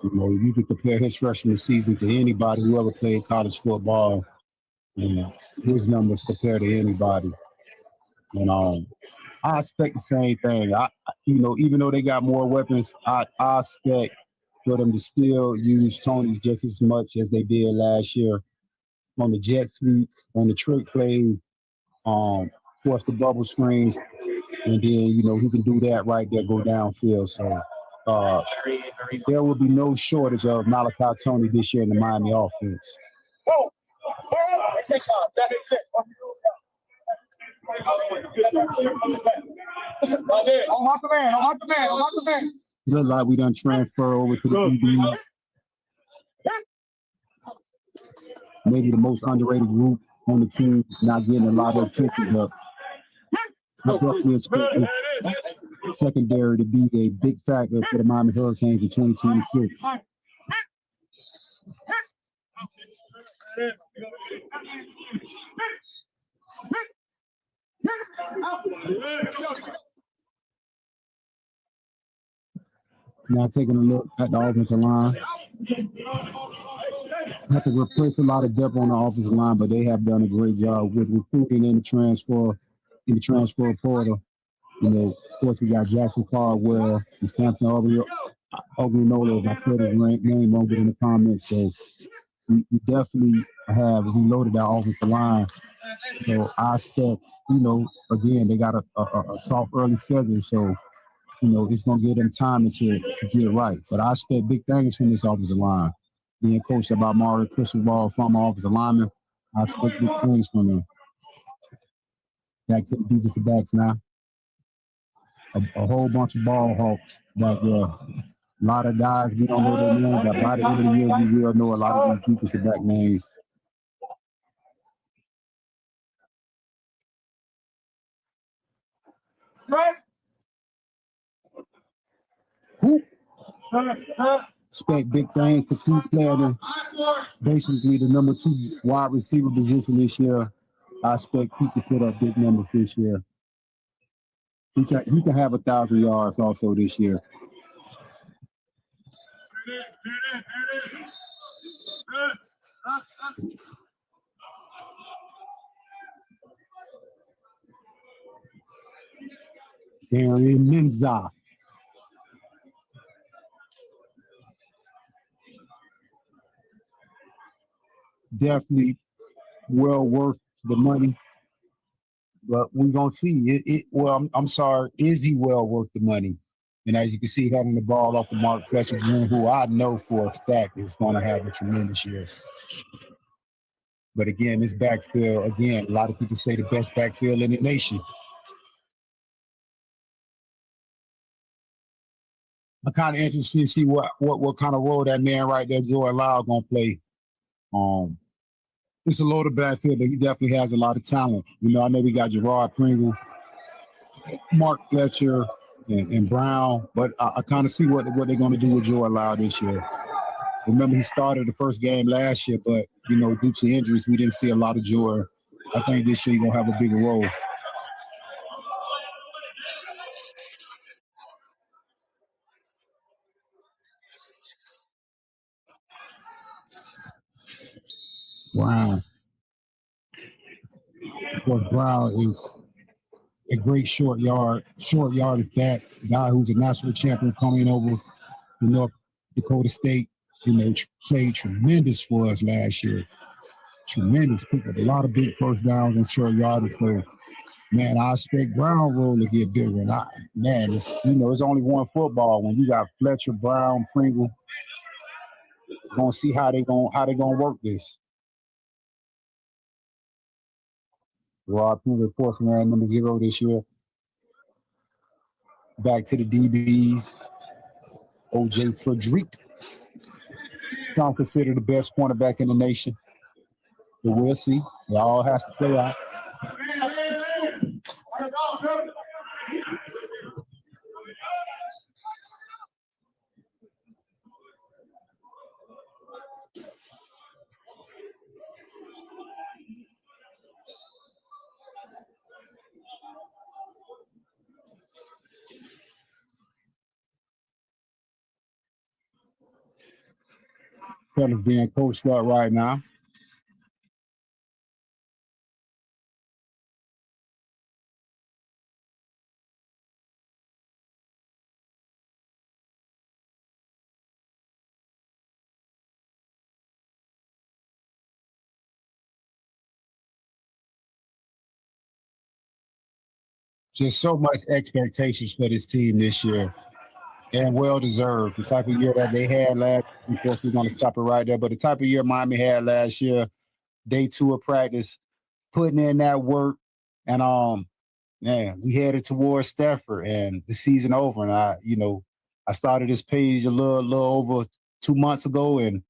S2: You could compare his freshman season to anybody who ever played college football. His numbers compared to anybody. And I expect the same thing. Even though they got more weapons, I expect for them to still use Tony just as much as they did last year on the jet sweeps, on the trick plays, of course the bubble screens, and then he can do that right there, go downfield. So there will be no shortage of Malachi Tony this year in the Miami offense. Look like we done transfer over to the DB. Maybe the most underrated group on the team, not getting a lot of attention, but I definitely expect the secondary to be a big factor for the Miami Hurricanes in 2026. Now taking a look at the offensive line. Have to replace a lot of depth on the offensive line, but they have done a great job with recruiting in the transfer portal. Of course, we got Jackson Caldwell and Samson Ogunnola. If I said his name wrong in the comments, so we definitely have reloaded our offensive line. So I expect, again, they got a soft early schedule, so it's gonna give them time to get right. But I expect big things from this offensive line. Being coached by Mario Cristobal, former offensive lineman, I expect big things from them. Back to the defensive backs now. A whole bunch of ball hawks back there. A lot of guys we don't know their names, but by the end of the year, we will know a lot of these defensive back names. Who? Expect big things for Keith playing basically the number 2 wide receiver position this year. I expect Keith to put up big numbers this year. He can have 1,000 yards also this year. Gary Minza. Definitely well worth the money. But we're going to see. Well, I'm sorry. Is he well worth the money? And as you can see, having the ball off the Mark Fletcher Jr., who I know for a fact is going to have a tremendous year. But again, this backfield, again, a lot of people say the best backfield in the nation. I'm kind of interested to see what kind of role that man right there, Joey Lau, going to play. It's a loaded backfield, but he definitely has a lot of talent. You know, I know we got Gerard Pringle, Mark Fletcher, and Brown, but I kind of see what they're going to do with Joey Lau this year. Remember, he started the first game last year, but, you know, due to injuries, we didn't see a lot of Joey. I think this year he's going to have a bigger role. Brown. Of course, Brown is a great short yard back, guy who's a national champion coming over from North Dakota State. You know, played tremendous for us last year. Tremendous. Picked up a lot of big first downs and short yardage. So, man, I expect Brown role to get bigger. And it's only one football. When you got Fletcher, Brown, Pringle, we're gonna see how they gonna work this. Rod Pringle, of course, ran number 0 this year. Back to the DBs. O.J. Frederick. I'm considered the best cornerback in the nation. But we'll see. It all has to play out. Kind of being coached up right now. Just so much expectations for this team this year. And well-deserved. The type of year that they had last year, of course, we're going to stop it right there, but the type of year Miami had last year, day 2 of practice, putting in that work, and we headed towards Stafford and the season over. And I started this page a little over 2 months ago, and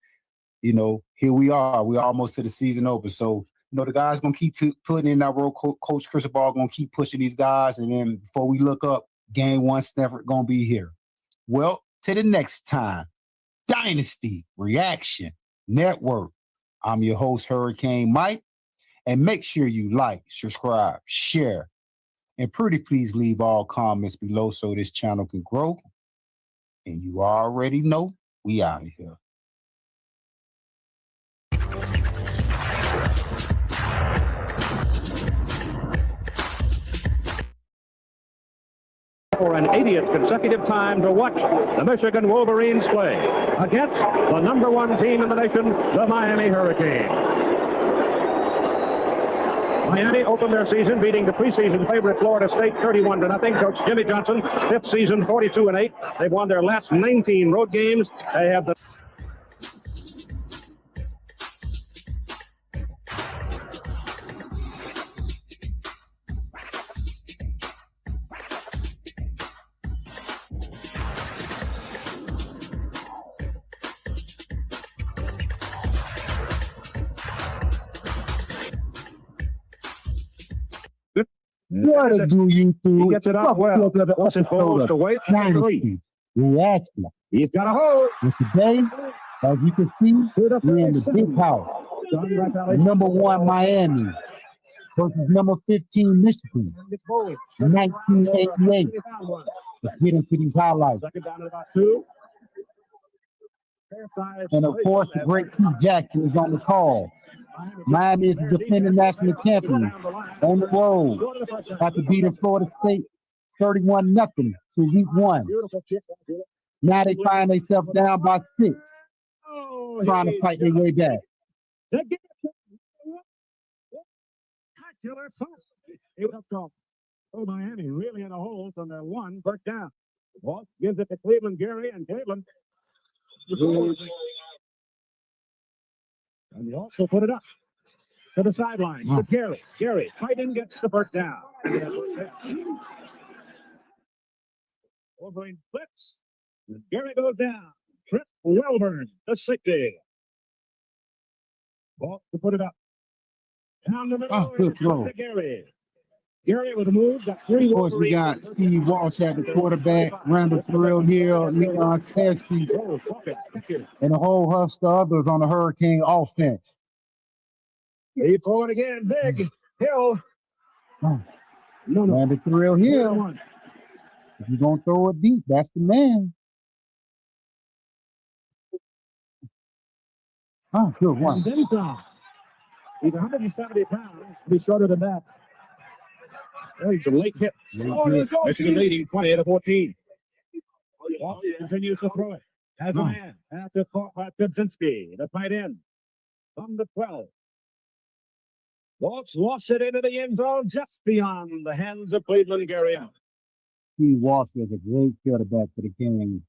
S2: here we are. We're almost to the season over. So, the guys going to keep putting in that work. Coach Cristobal going to keep pushing these guys, and then before we look up, game 1, Stafford going to be here. Well, to the next time, Dynasty Reaction Network. I'm your host, Hurricane Mike. And make sure you like, subscribe, share, and pretty please leave all comments below so this channel can grow. And you already know we out of here.
S10: For an 80th consecutive time to watch the Michigan Wolverines play against the number 1 team in the nation, the Miami Hurricanes. Miami opened their season beating the preseason favorite Florida State 31-0. Coach Jimmy Johnson, 5th season, 42-8. They've won their last 19 road games. They have the
S2: What do you do?
S10: He gets it out well. What's it supposed to wait?
S2: Reaction.
S10: He's got a hold.
S2: And today, as you can see, we're in the big house. Number 1 Miami versus number 15 Michigan. 1988. Let's get into these highlights. And of course, the great Pete Jackson is on the call. Miami is the defending national champion on the road after beating Florida State 31-0 to week 1. Now they find themselves down by 6, trying to fight their way back.
S10: Oh, Miami really in a hole from their 1 first down. Walt gives it to Cleveland, Gary, and Cleveland. And he also put it up to the sideline. To Gary. Gary, tight end gets the first down. Wolverine blitz. Gary goes down. Trip Welburn, the 60. Walt to put it up. Down the middle.
S2: Good throw.
S10: To Gary. Gary with a move. Got 3
S2: Of course, we got Steve Walsh at the quarterback, Randall Thrill Hill, Leon Sesky, and a whole host of others on the Hurricane offense.
S10: He throw it again. Big Hill.
S2: Randall Thrill Hill. If you're going to throw it deep, that's the man. Oh, good one.
S10: He's 170 pounds. He's shorter than that. He's a late hit. Michigan leading 20-14. Continues to throw it. Has a man. After caught by Kudzinski. The tight end. From the 12. Waltz lost it into the end zone just beyond the hands of Cleveland Gary.
S2: Steve Walsh was a great quarterback for the game.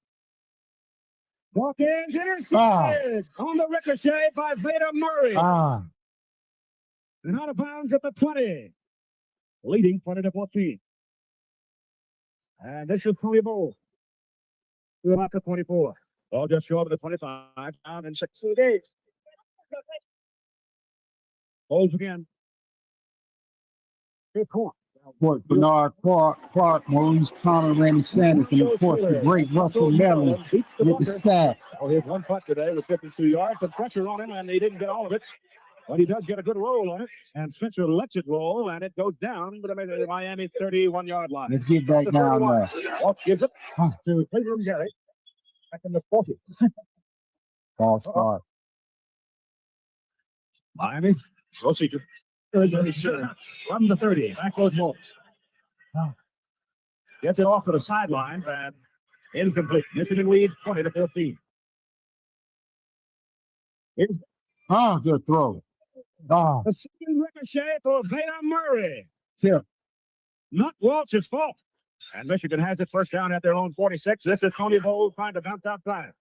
S10: Dawkins intercepted on the ricochet by Vader Murray. And out of bounds at the 20. Leading 20-14. And this is Tony Bowl. We're about to 24. All just short of the 25. Down in 6 days. Holds again. Good point.
S2: Bernard Clark, Maurice Connor, Randy Sanders, and of course the great Russell Mellon with the sack.
S10: Oh, he had 1 putt today with 52 yards. The pressure on him, and he didn't get all of it. But he does get a good roll on it. And Spencer lets it roll, and it goes down to the Miami 31-yard line.
S2: Let's get back down there.
S10: Walsh gives it to Cleveland Gary. Back in the 40.
S2: Ball start.
S10: Miami, procedure. From the 30, back goes Wolf. Gets it off to the sideline, and incomplete. Michigan leads 20-15.
S2: Good throw.
S10: The second ricochet for Vader Murray.
S2: Tip.
S10: Not Walsh's fault. And Michigan has it first down at their own 46. This is Tony Bowl trying to bounce outside.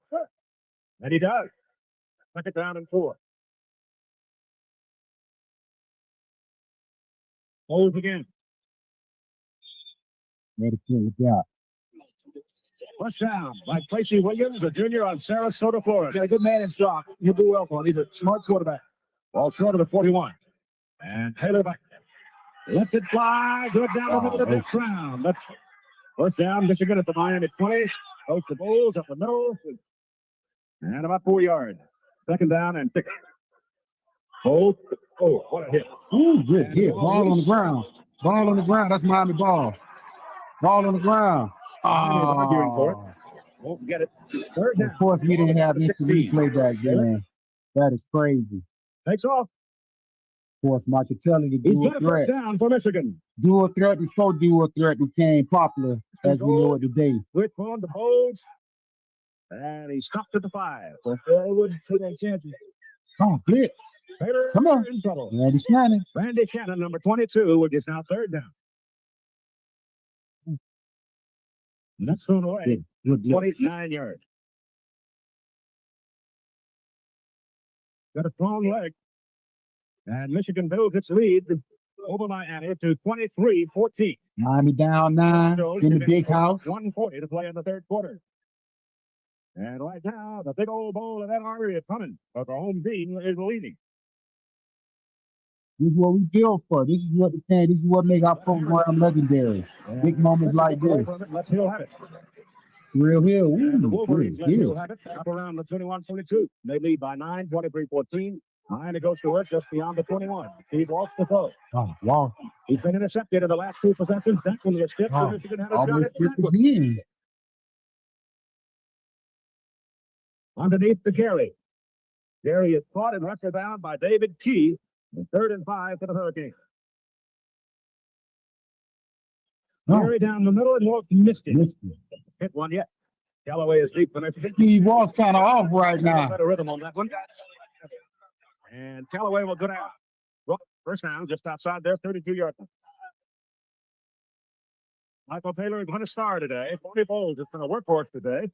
S10: And he does. Second down and 4. Holds again.
S2: Made it clear with that.
S10: First down by Tracy Williams, the junior on Sarasota, Florida. Got a good man in stock. He'll do well for him. He's a smart quarterback. Ball short of the 41. And Taylor back. Lets it fly. Good down over the big ground. That's first down. Michigan at the Miami 20. Goes the Bulls up the middle. And about 4 yards. Second down and 6. Oh, what a hit.
S2: Ooh, good hit. Ball on the ground. Ball on the ground. That's Miami ball. Ball on the ground.
S10: Won't get it. Third down.
S2: Of course, we didn't have instant replay back then. That is crazy.
S10: Takes off.
S2: Of course, Marcatelli, the dual threat.
S10: Down for Michigan.
S2: Dual threat before dual threat became popular as we know it today.
S10: Which on the Bulls. And he stopped at the 5. But they wouldn't put any chances.
S2: Blitz. Come on.
S10: In trouble.
S2: Randy
S10: Shannon, number 22, which is now third down. And that's thrown away.
S2: Good
S10: 29 yards. Got a strong leg. And Michigan builds its lead over Miami to 23-14.
S2: Miami down 9 in the big house.
S10: 1:40 to play in the third quarter. And right now, the big old bowl of NRE is coming. But the home team is leading.
S2: This is what we built for. This is what the This is what makes our program legendary. Big moments like this.
S10: Let's Hill have it.
S2: Real Hill.
S10: And the
S2: Ooh,
S10: Wolverines
S2: Real Hill.
S10: have it up around the 21-22. They lead by 9, 23-14. Miami goes to work just beyond the 21. Steve walks the throw.
S2: Oh, wow.
S10: He's been intercepted in the last 2 possessions. That one was tipped.
S2: Oh,
S10: Michigan had a shot
S2: almost
S10: at that one.
S2: again.
S10: Underneath the Gary. Gary is caught and rushed down by David Key. 3rd and 5 for the Hurricanes. Gary down the middle and Wolf missed it. Hit one yet. Callaway is deep for next.
S2: Steve Walsh kind of off right now.
S10: Better rhythm on that one. And Callaway will go down. Well, first down, just outside there, 32-yard line. Michael Taylor is going to star today. 40 bowls. It's been a workhorse today.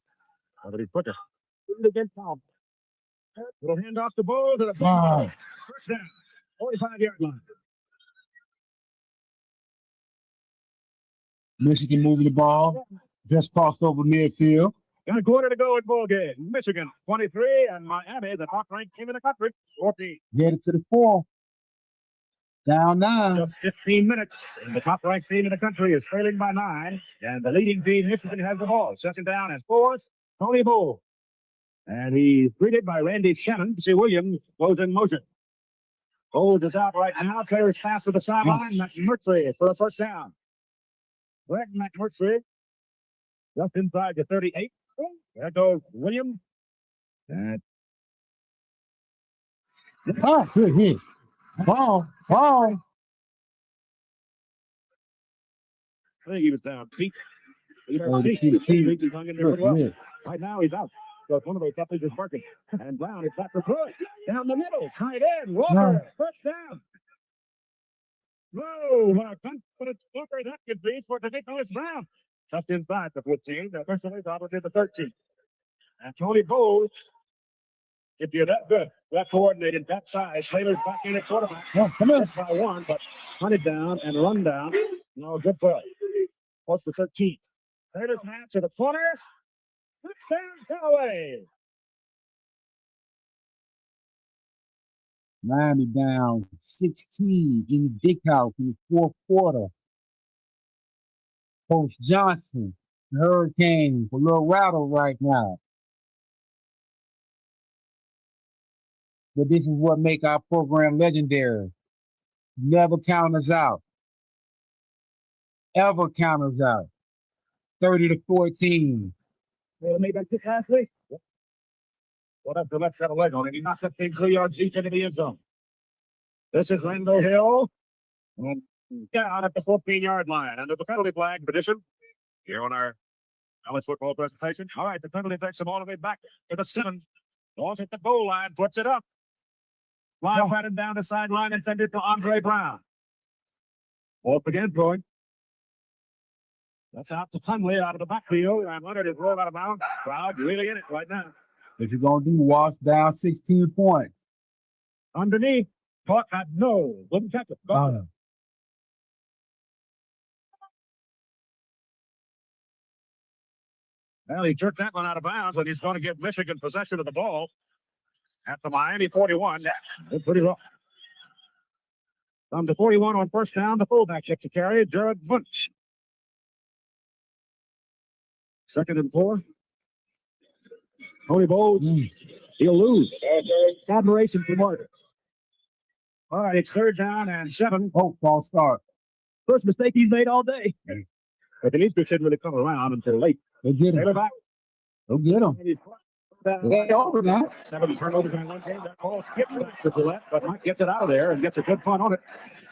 S10: But he's quicker. Against Tom. Little hand off the ball to the ball.
S2: Wow.
S10: First down, 45-yard line.
S2: Michigan moving the ball. Just crossed over midfield.
S10: Got a quarter to go in ball game. Michigan 23 and Miami, the top-ranked team in the country, 14.
S2: Headed to the 4. Down 9.
S10: Just 15 minutes. And the top-ranked team in the country is trailing by 9. And the leading team, Michigan, has the ball. 2nd down and 4. Tony Bull. And he's greeted by Randy Shannon. See Williams goes in motion. Bowles is out right now. Clears pass to the sideline. McMurtry for the first down. Greg McMurtry just inside the 38. There goes Williams. And
S2: Oh, good hit. Ball.
S10: I think he was down. Pete. Pete is hung in there pretty well. Right now he's out. So one of those couple is working. And Brown is back for good. Down the middle. Tight end. Walker. First down. Whoa, what a confident Walker that could be for the Nicholas Brown. Just inside the 15. Officially opposite the 13. And Tony Bowles, if you're that good, that coordinated, that size, Taylor's back in at quarterback.
S2: Oh, come on.
S10: Just by 1, but hunted down and run down. No, good play. What's the 13? Taylor's match to the corner. Touchdown, Callaway.
S2: Miami down 16 in the big house in the 4th quarter. Coach Johnson, the Hurricanes, a little rattled right now. But this is what make our program legendary. Never count us out. Ever count us out. 30-14.
S10: Well, made that kick last week. Well, that's the left got a leg on it. He knocks that thing 3 yards deep into the end zone. This is Randall Hill. And down at the 14-yard line. Under the penalty flag position. Here on our college football presentation. All right, the penalty takes them all the way back to the 7. Goes at the goal line, puts it up. Fly patted down the sideline and send it to Andre Brown. Off again, throwing. That's out to Hunley out of the backfield. And Leonard is rolled out of bounds. Crowd really in it right now.
S2: If you're going to do, Wash down 16 points.
S10: Underneath. Caught at no. Wouldn't catch it. Well, he jerked that one out of bounds, and he's going to give Michigan possession of the ball at the Miami 41. That's pretty rough. From the 41 on first down, the fullback checks the carry, Jared Bunch. 2nd and 4. Tony Bowles, he'll lose. Admiration for Martin. All right, it's 3rd down and 7.
S2: Oh, false start.
S10: First mistake he's made all day. But the Easter shouldn't really come around until late.
S2: Go get him.
S10: Taylor back.
S2: Go get him.
S10: It's over now. 7 turnovers in one game. That ball skips back to the left, but Mike gets it out of there and gets a good punt on it.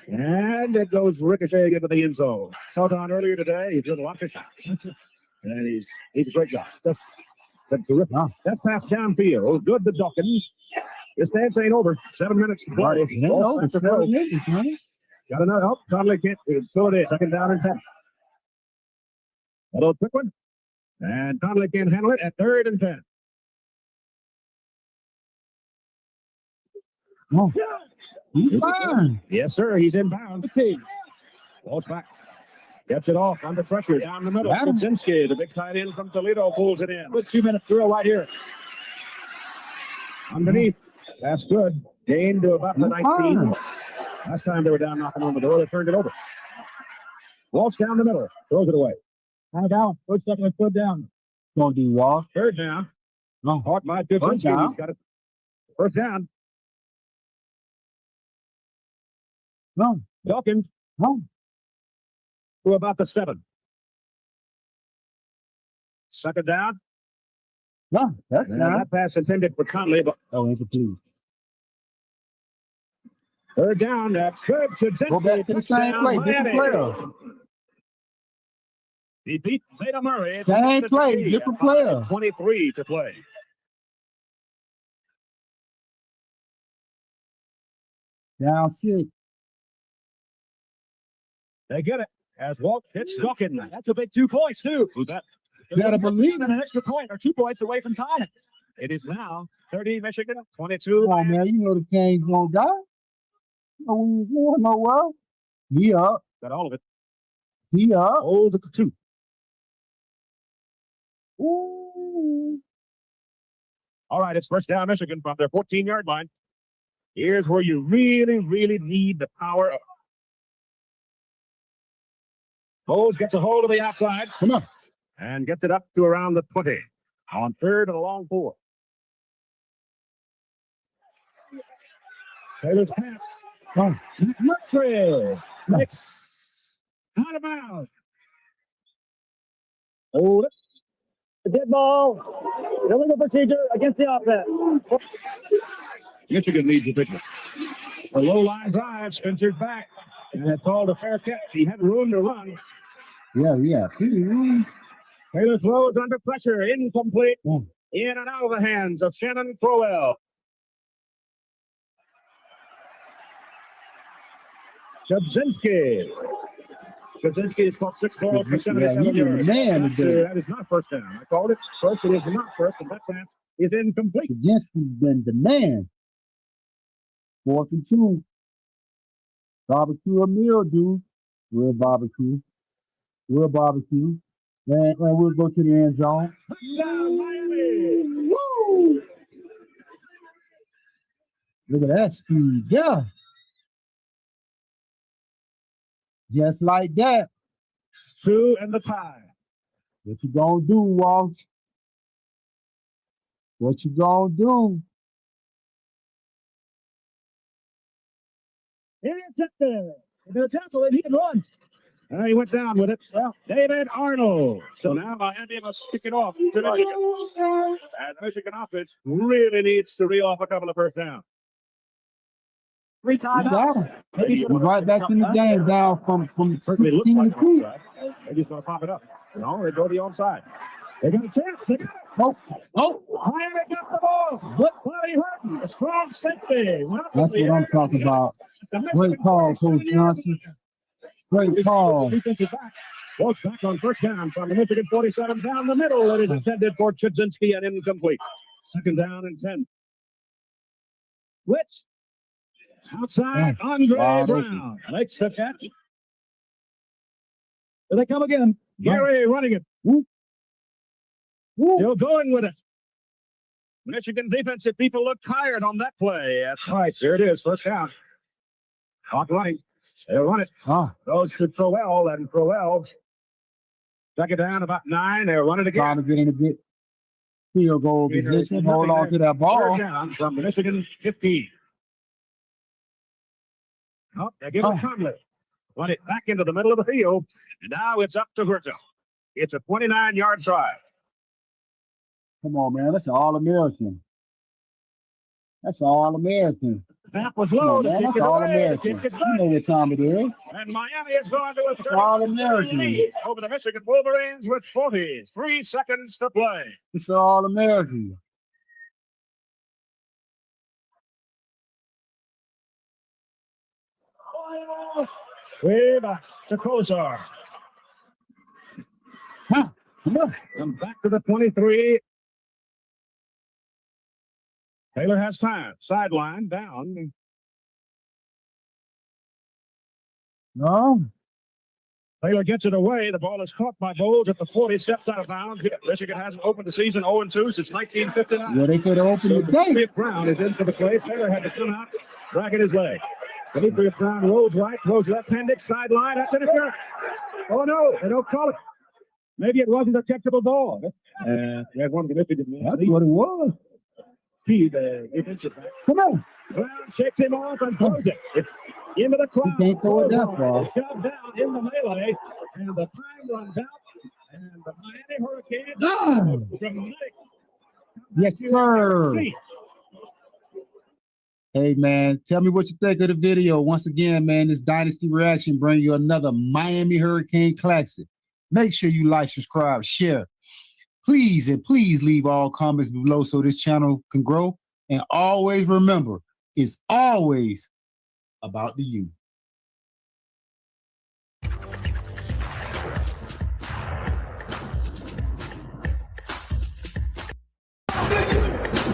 S10: And it goes ricochet into the end zone. Saw Don earlier today. He did a lot of and he's a great guy. That's terrific. That's pass downfield. Good to Dawkins. This dance ain't over. 7 minutes to play. Got another help. Conley can't. So it is. 2nd down and 10. A little quick one. And Conley can't handle it at 3rd and 10.
S2: Oh. He's fine.
S10: Yes, sir. He's inbound. Ball's back. Gets it off under pressure down the middle. Kuczynski, the big tight end from Toledo, pulls it in. Good 2-minute throw right here. Underneath. That's good. Gain to about the 19. Last time they were down knocking on the door, they turned it over. Walsh down the middle. Throws it away. Down. First, second, and 3rd down. Gonna do Wall. Third down. No. Hawk my difference. He's got it. First down. No. Dawkins. No. To about the 7. Second down.
S2: No, that's not.
S10: That pass intended for Conley, but incomplete. Third down. That's good.
S2: Go back to the same play. Different player.
S10: He beat Veda Murray.
S2: Same play. Different player.
S10: 23 to play.
S2: Down 6.
S10: They get it. As Walt hits Dawkins. That's a big 2 points, too. That?
S2: You gotta believe
S10: an extra point or 2 points away from tying it. It is now 30 Michigan, 22.
S2: Come on, man. You know the Canes won't die. No, we won't know well. He up.
S10: Got all of it.
S2: He up.
S10: Oh, the 2.
S2: Ooh.
S10: All right, it's first down Michigan from their 14-yard line. Here's where you really, really need the power of. Bowles gets a hold of the outside.
S2: Come on.
S10: And gets it up to around the 20 on third and a long 4. Taylor's pass.
S2: Oh.
S10: McTree makes out of bounds. Hold it. The dead ball. Illegal procedure against the offense. Michigan needs a picture. A low line drive. Spencer's back. And it's called a fair catch. He had room to run.
S2: Yeah.
S10: Taylor throws under pressure, incomplete, in and out of the hands of Shannon Crowell. Chubzinski has caught 6 balls for 77 yards. That is not first down. I called it first. It is not first, and that pass is incomplete.
S2: Chubzinski's been the man. 4th and 2. Barbecue a meal, dude. Real barbecue. And we'll go to the end zone. Woo! Look at that speed. Yeah. Just like that.
S10: 2 and the tie.
S2: What you gonna do, Walsh? What you gonna do?
S10: Intercepted. The tackle, and he can run. He went down with it. Well, David Arnold. So now Miami must kick it off to Michigan. And the Michigan offense really needs to reel off a couple of first downs.
S6: 3 timeouts.
S2: We're right back in the game, down from 16 to 2.
S10: They're just going to pop it up. No, they go to the onside. They got a chance. They got it. Miami got the ball.
S2: What?
S10: Buddy Hutton, a strong safety.
S2: That's what I'm talking about. Great call, Coach Johnson. Great call.
S10: Walks back on first down from the Michigan 47 down the middle. It is intended for Chudzinski and incomplete. Second down and 10. Blitz. Outside, Andre Brown makes the catch. Here they come again. Gary running it. Still going with it. Michigan defensive people look tired on that play. That's right. There it is. First down. Clock running. They'll run it. Those to Crowell, and Crowell. Second down, about 9. They'll run it again.
S2: Trying to get in a bit field goal position. Hold on to that ball.
S10: Third down from the Michigan 15. They give it Conley. Run it back into the middle of the field. And now it's up to Hurtel. It's a 29-yard drive.
S2: Come on, man. That's an All-American.
S10: Snap was low.
S2: That's All-American. You know what time it is.
S10: And Miami is going to a
S2: It's All-American.
S10: over the Michigan Wolverines with 40. 3 seconds to play.
S2: It's All-American.
S10: Way back to Kozar. And back to the 23. Taylor has time. Sideline down.
S2: No.
S10: Taylor gets it away. The ball is caught by Bowles at the 40, steps out of bounds. Michigan hasn't opened the season 0-2 since 1959.
S2: Yeah, they could have opened the game.
S10: Brown is into the play. Taylor had to come out, dragging his leg. Demetrius Brown rolls right, throws left-handed, sideline. That's interference. Oh, no, they don't call it. Maybe it wasn't a catchable ball. That's what it was. He, the defensive back. Come on. Brown shakes him off and throws it. It's into the crowd.
S2: He can't throw it that far.
S10: Shoved down in the melee, and the time runs out. And the Miami Hurricanes. Dramatic.
S2: Yes, sir. Hey, man, tell me what you think of the video. Once again, man, this Dynasty Reaction bring you another Miami Hurricane Classic. Make sure you like, subscribe, share. Please, and please leave all comments below so this channel can grow. And always remember, it's always about the you.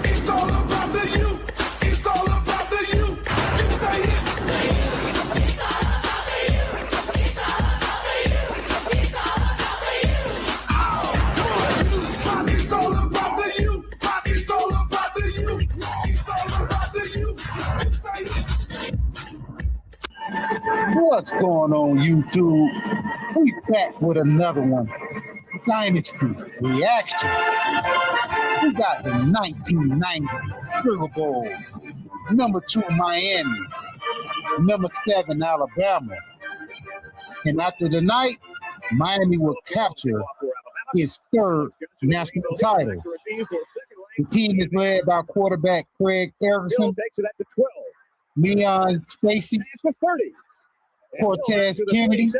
S7: It's all about the you. It's all about the you. You say it. It's all about the you. It's all about the you. It's all about the you. Oh, it's all about the you. It's all about the you. It's all about the you. You say it.
S2: What's going on, YouTube? We back with another one. Dynasty Reaction. We got the 1990 Sugar Bowl, number 2 Miami, number 7 Alabama. And after the night, Miami will capture his 3rd national title. The team is led by quarterback Craig Erickson, Leon Stacy, Cortez Kennedy,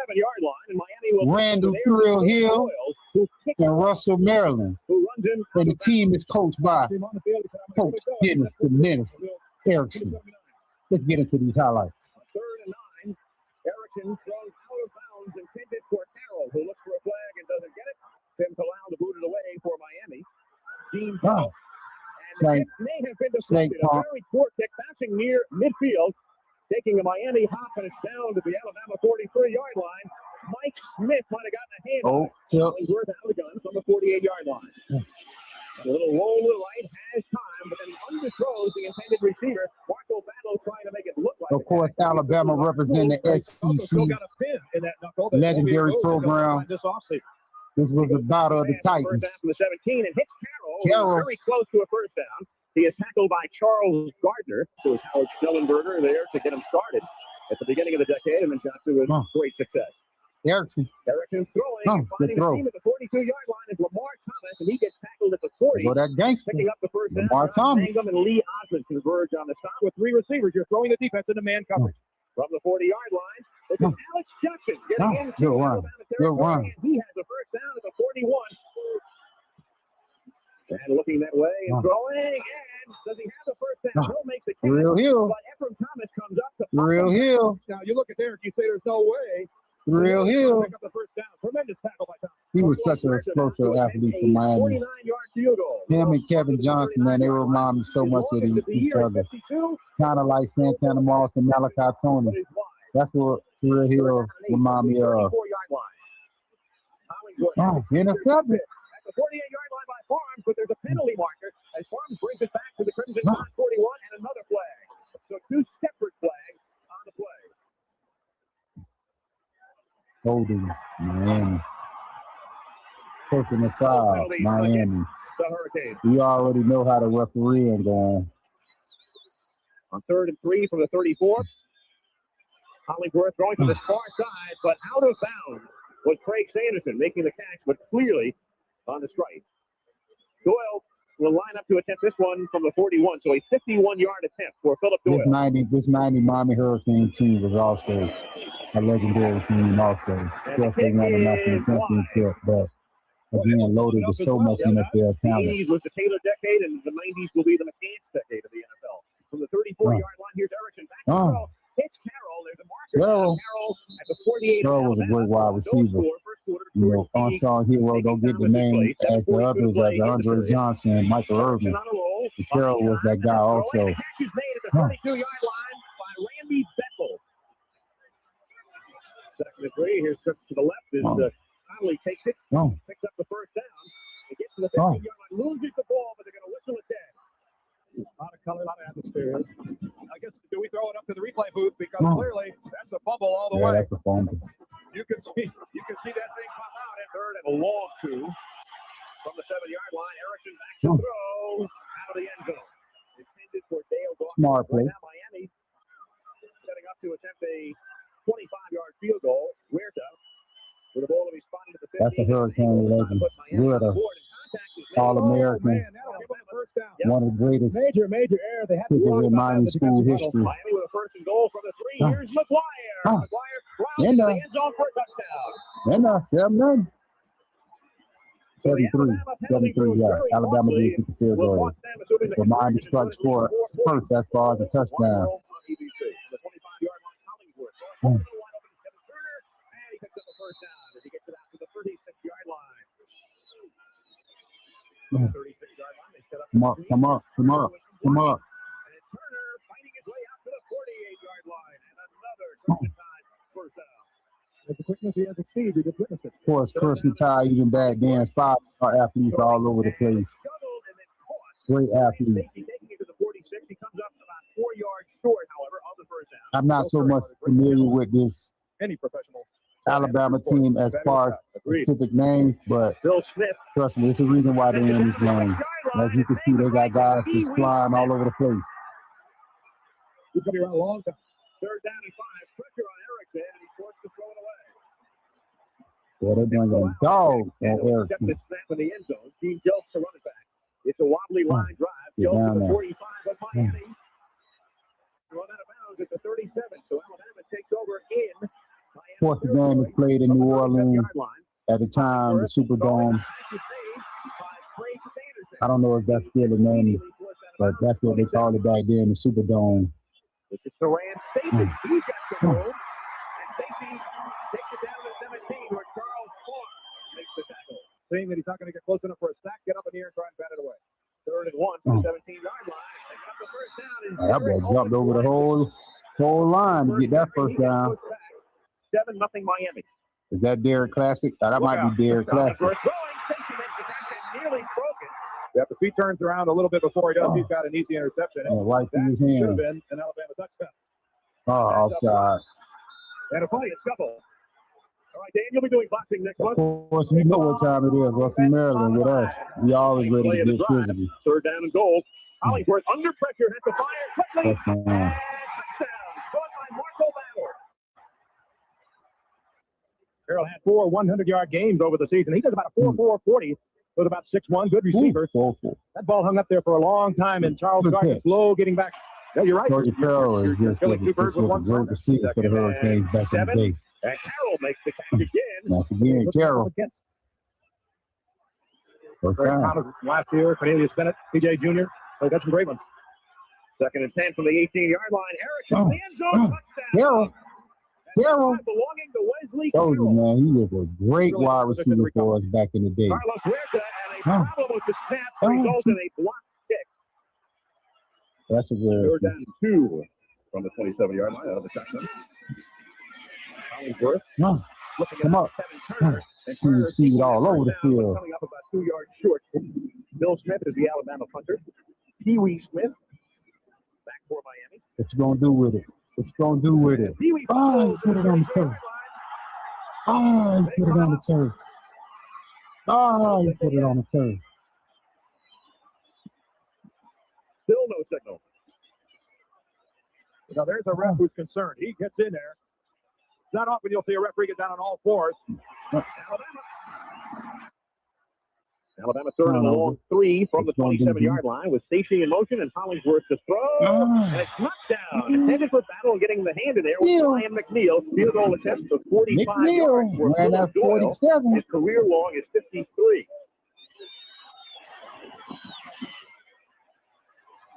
S2: Randall Thrill Hill, and Russell Maryland. And the team is coached by Coach Dennis the Menace Erickson. Let's get into these highlights.
S10: 3rd and 9. Erickson throws out of bounds intended for Carroll, who looks for a flag and doesn't get it. Tim Palau to boot it away for Miami. Dean Powell. And it may have been deflected. A very poor kick passing near midfield, taking a Miami hop, and it's down to the Alabama 43-yard line. Mike Smith might have gotten a hand on it. Worth out of the gun from the 48-yard line. A little roll to the right, has time, but then underthrows the intended receiver. Marco Battle trying to make it look like.
S2: Of course, Alabama represent the SEC legendary program. This was the battle of the Titans.
S10: From the 17 and hits Carroll very close to a first down. He is tackled by Charles Gardner, who was Howard Schnellenberger there to get him started at the beginning of the decade, and then got to a great success.
S2: Erickson
S10: throwing, and finding a team at the 42-yard line is Lamar Thomas, and he gets tackled at the 40.
S2: That gangster.
S10: Picking up the first down.
S2: Lamar Thomas.
S10: Mangum and Lee Osmond converge on the stop with 3 receivers. You're throwing the defense into man coverage. From the 40-yard line, it's Alex Jackson getting into Alabama territory, and he has the first down at the 41. And looking that way and throwing, and does he have the first down? He'll make the catch.
S2: Real Hill.
S10: But Ephraim Thomas comes up to
S2: Real Hill.
S10: Now you look at there, you say there's no way.
S2: Real Hill.
S10: Pick up the first down. Tremendous tackle by Thomas.
S2: He was such an explosive athlete for Miami.
S10: 49-yard field goal.
S2: Him and Kevin Johnson, man, they remind me so much of each other. Kind of like Santana Moss and Malachi Tony. That's what Real Hill remind me of. Intercepted.
S10: At the 48-yard line by Farms, but there's a penalty marker as Farms brings it back to the Crimson Tide 41 and another flag. So 2 separate flags on the play.
S2: Holding Miami. Taking the foul, Miami.
S10: The Hurricanes.
S2: We already know how the refereeing going.
S10: On 3rd and 3 from the 34. Hollingsworth throwing to the far side, but out of bounds was Craig Sanderson making the catch, but clearly on the strike. Doyle will line up to attempt this one from the 41, so a 51-yard attempt for Philip Doyle.
S2: This 90 Miami Hurricane team was also a legendary team also. Just they won a national championship, but again, loaded with so much NFL talent.
S10: The 80s was the Taylor decade, and the 90s will be the McCants decade of the NFL. From the 34-yard line, here's Erickson back to Carroll. Hits Carroll. There's a marker. Carroll at the 48.
S2: Carroll was a great wide receiver. You know, unsung hero, don't get the name as the others, as Andre Johnson and Michael Irvin. Carroll was that guy also.
S10: Catch is made at the 32-yard line by Randy Betzel. 2nd and 3. Here's to the left is Conley takes it, picks up the first down. It gets to the 15-yard line, loses the ball, but they're going to whistle it dead. A lot of color, a lot of atmosphere. I guess, do we throw it up to the replay booth? Because clearly that's a fumble all the way.
S2: That's a fumble.
S10: You can see that thing pop out in 3rd
S4: a long two from the 7-yard line. Erickson back to throw out of the end zone. Intended for Dale Dawson.
S2: Smart play.
S4: Right now, Miami setting up to attempt a 25-yard field goal. Huerta with the ball to be spotted at the 15.
S2: That's a Hurricane legend. Huerta, All-American, one of the greatest
S5: Major error. They have to
S2: kickers
S5: talk
S2: in
S5: about
S2: Miami
S5: that
S2: school
S5: defensive
S2: history.
S4: Miami with a 1st and goal from the 3. Here's McGuire.
S2: Huh.
S4: McGuire crowds
S2: Yeah,
S4: into
S2: no.
S4: the end zone for a touchdown.
S2: And 7-9. 73, yeah. Alabama did kick the field goal. But Miami struck score first as far as a touchdown.
S4: The 25-yard line, Hollingsworth. And he picks up the first down as he gets it out to the 36-yard line. 36-yard line. They set up.
S2: Come up.
S4: And Turner fighting his way out to the 48-yard line. And another time first down.
S5: With the quickness, he has the speed. We just witnessed it.
S2: Of course, Chris Matai, even back then, 5 athletes all over the place. Great athlete.
S4: Taking it to the 46. He comes up about 4 yards short, however, of the first down.
S2: I'm not so much familiar with this
S5: Any professional.
S2: Alabama team as far as specific names, but
S4: Bill Smith.
S2: trust me, it's the reason why they're in this game. As you can see, they got guys just flying all over the place.
S5: He's going to be around a long time.
S4: 3rd down and 5. Pressure on Erickson, and he's forced to throw it away.
S2: Yeah, they're bringing a dog on Erickson.
S4: Kept this snap in the end zone. Gene Jelks to run it back. It's a wobbly line drive.
S2: Get
S4: Jelks
S2: down
S4: to the
S2: there.
S4: 45 of Miami. Thrown out of bounds at the 37. So Alabama takes over in Miami.
S2: Of course, the game is played in New Orleans. At the time, the Superdome. I don't know if that's still the name, but that's what they called it back then, the Superdome.
S4: This is Saran Stacy. He's got some room. And Stacy takes it down to 17 where Charles Farr makes the tackle.
S5: Saying that he's not going to get close enough for a sack, get up in the air and try and bat it away.
S4: 3rd and 1 from the 17-yard line. Picking up the first down. And
S2: That boy jumped over the whole line to get that first down.
S4: 7-0 Miami.
S2: Is that Derek Classic? That might be Derek Classic.
S4: Throwing, Stacy makes the catch and nearly broken.
S5: Yeah, if he turns around a little bit before he does, he's got an easy interception.
S2: Right through his
S5: Should have
S2: hand.
S5: been an Alabama touchdown.
S2: Offside.
S4: And a fight, a scuffle. All right, Dan, you'll be doing boxing next month.
S2: Of course, you know what time it is. Russell, Maryland with us. We always ready to get physical.
S4: 3rd down and goal. Hollingsworth under pressure, has to fire quickly.
S2: Touchdown.
S4: And touchdown. Caught by Marco Bauer.
S5: Carroll had 4 100-yard games over the season. He does about a 4.40 with about 6'1", good receiver. That ball hung up there for a long time, and Charles
S2: Good
S5: Gardner
S2: catch.
S5: slow getting back. No, you're right.
S2: Georgia Carroll is just
S5: killing two birds with
S2: a
S5: one
S2: great
S5: stone.
S2: receiver for the Hurricanes back in the day.
S4: And Carroll makes the catch again.
S2: Once again, Carroll. First
S5: Greg
S2: down.
S5: Thomas last year, Cornelius Bennett, PJ Jr. They got some great ones.
S4: 2nd and 10 from the 18-yard line. Erickson, the end zone, touchdown.
S2: Carroll. Carroll.
S4: Belonging to Wesley
S2: Told you,
S4: Carroll.
S2: man, he was a great wide receiver for us back in the day.
S4: Carlos Huerta and a problem with the snap results in a block kick.
S2: That's a
S4: 3rd
S2: good.
S4: down and 2 from the 27-yard line out of the shotgun. Hollingsworth
S2: No.
S4: looking
S2: Come
S4: at
S2: up.
S4: Kevin Turner. And
S2: He
S4: Turner
S2: was speed all over the
S4: down, but
S2: field.
S4: coming up about 2 yards short. Bill Smith is the Alabama punter. Pee Wee Smith back for Miami.
S2: What you gonna do with it? What you gonna do with it?
S4: Pee Wee
S2: Oh, you put it on the turf. Oh, you put it on the turf. Oh, you put it on the turf.
S4: Still no signal.
S5: Now there's a ref who's concerned. He gets in there. It's not often you'll see a referee get down on all fours.
S4: Alabama 3rd and long 3 from the 27-yard line with Stacy in motion and Hollingsworth to throw. And it's knocked down. Intended for battle and getting the hand in there with Ryan McNeil. Field goal attempt of 45 yards.
S2: McNeil ran at 47.
S4: His career long is 53.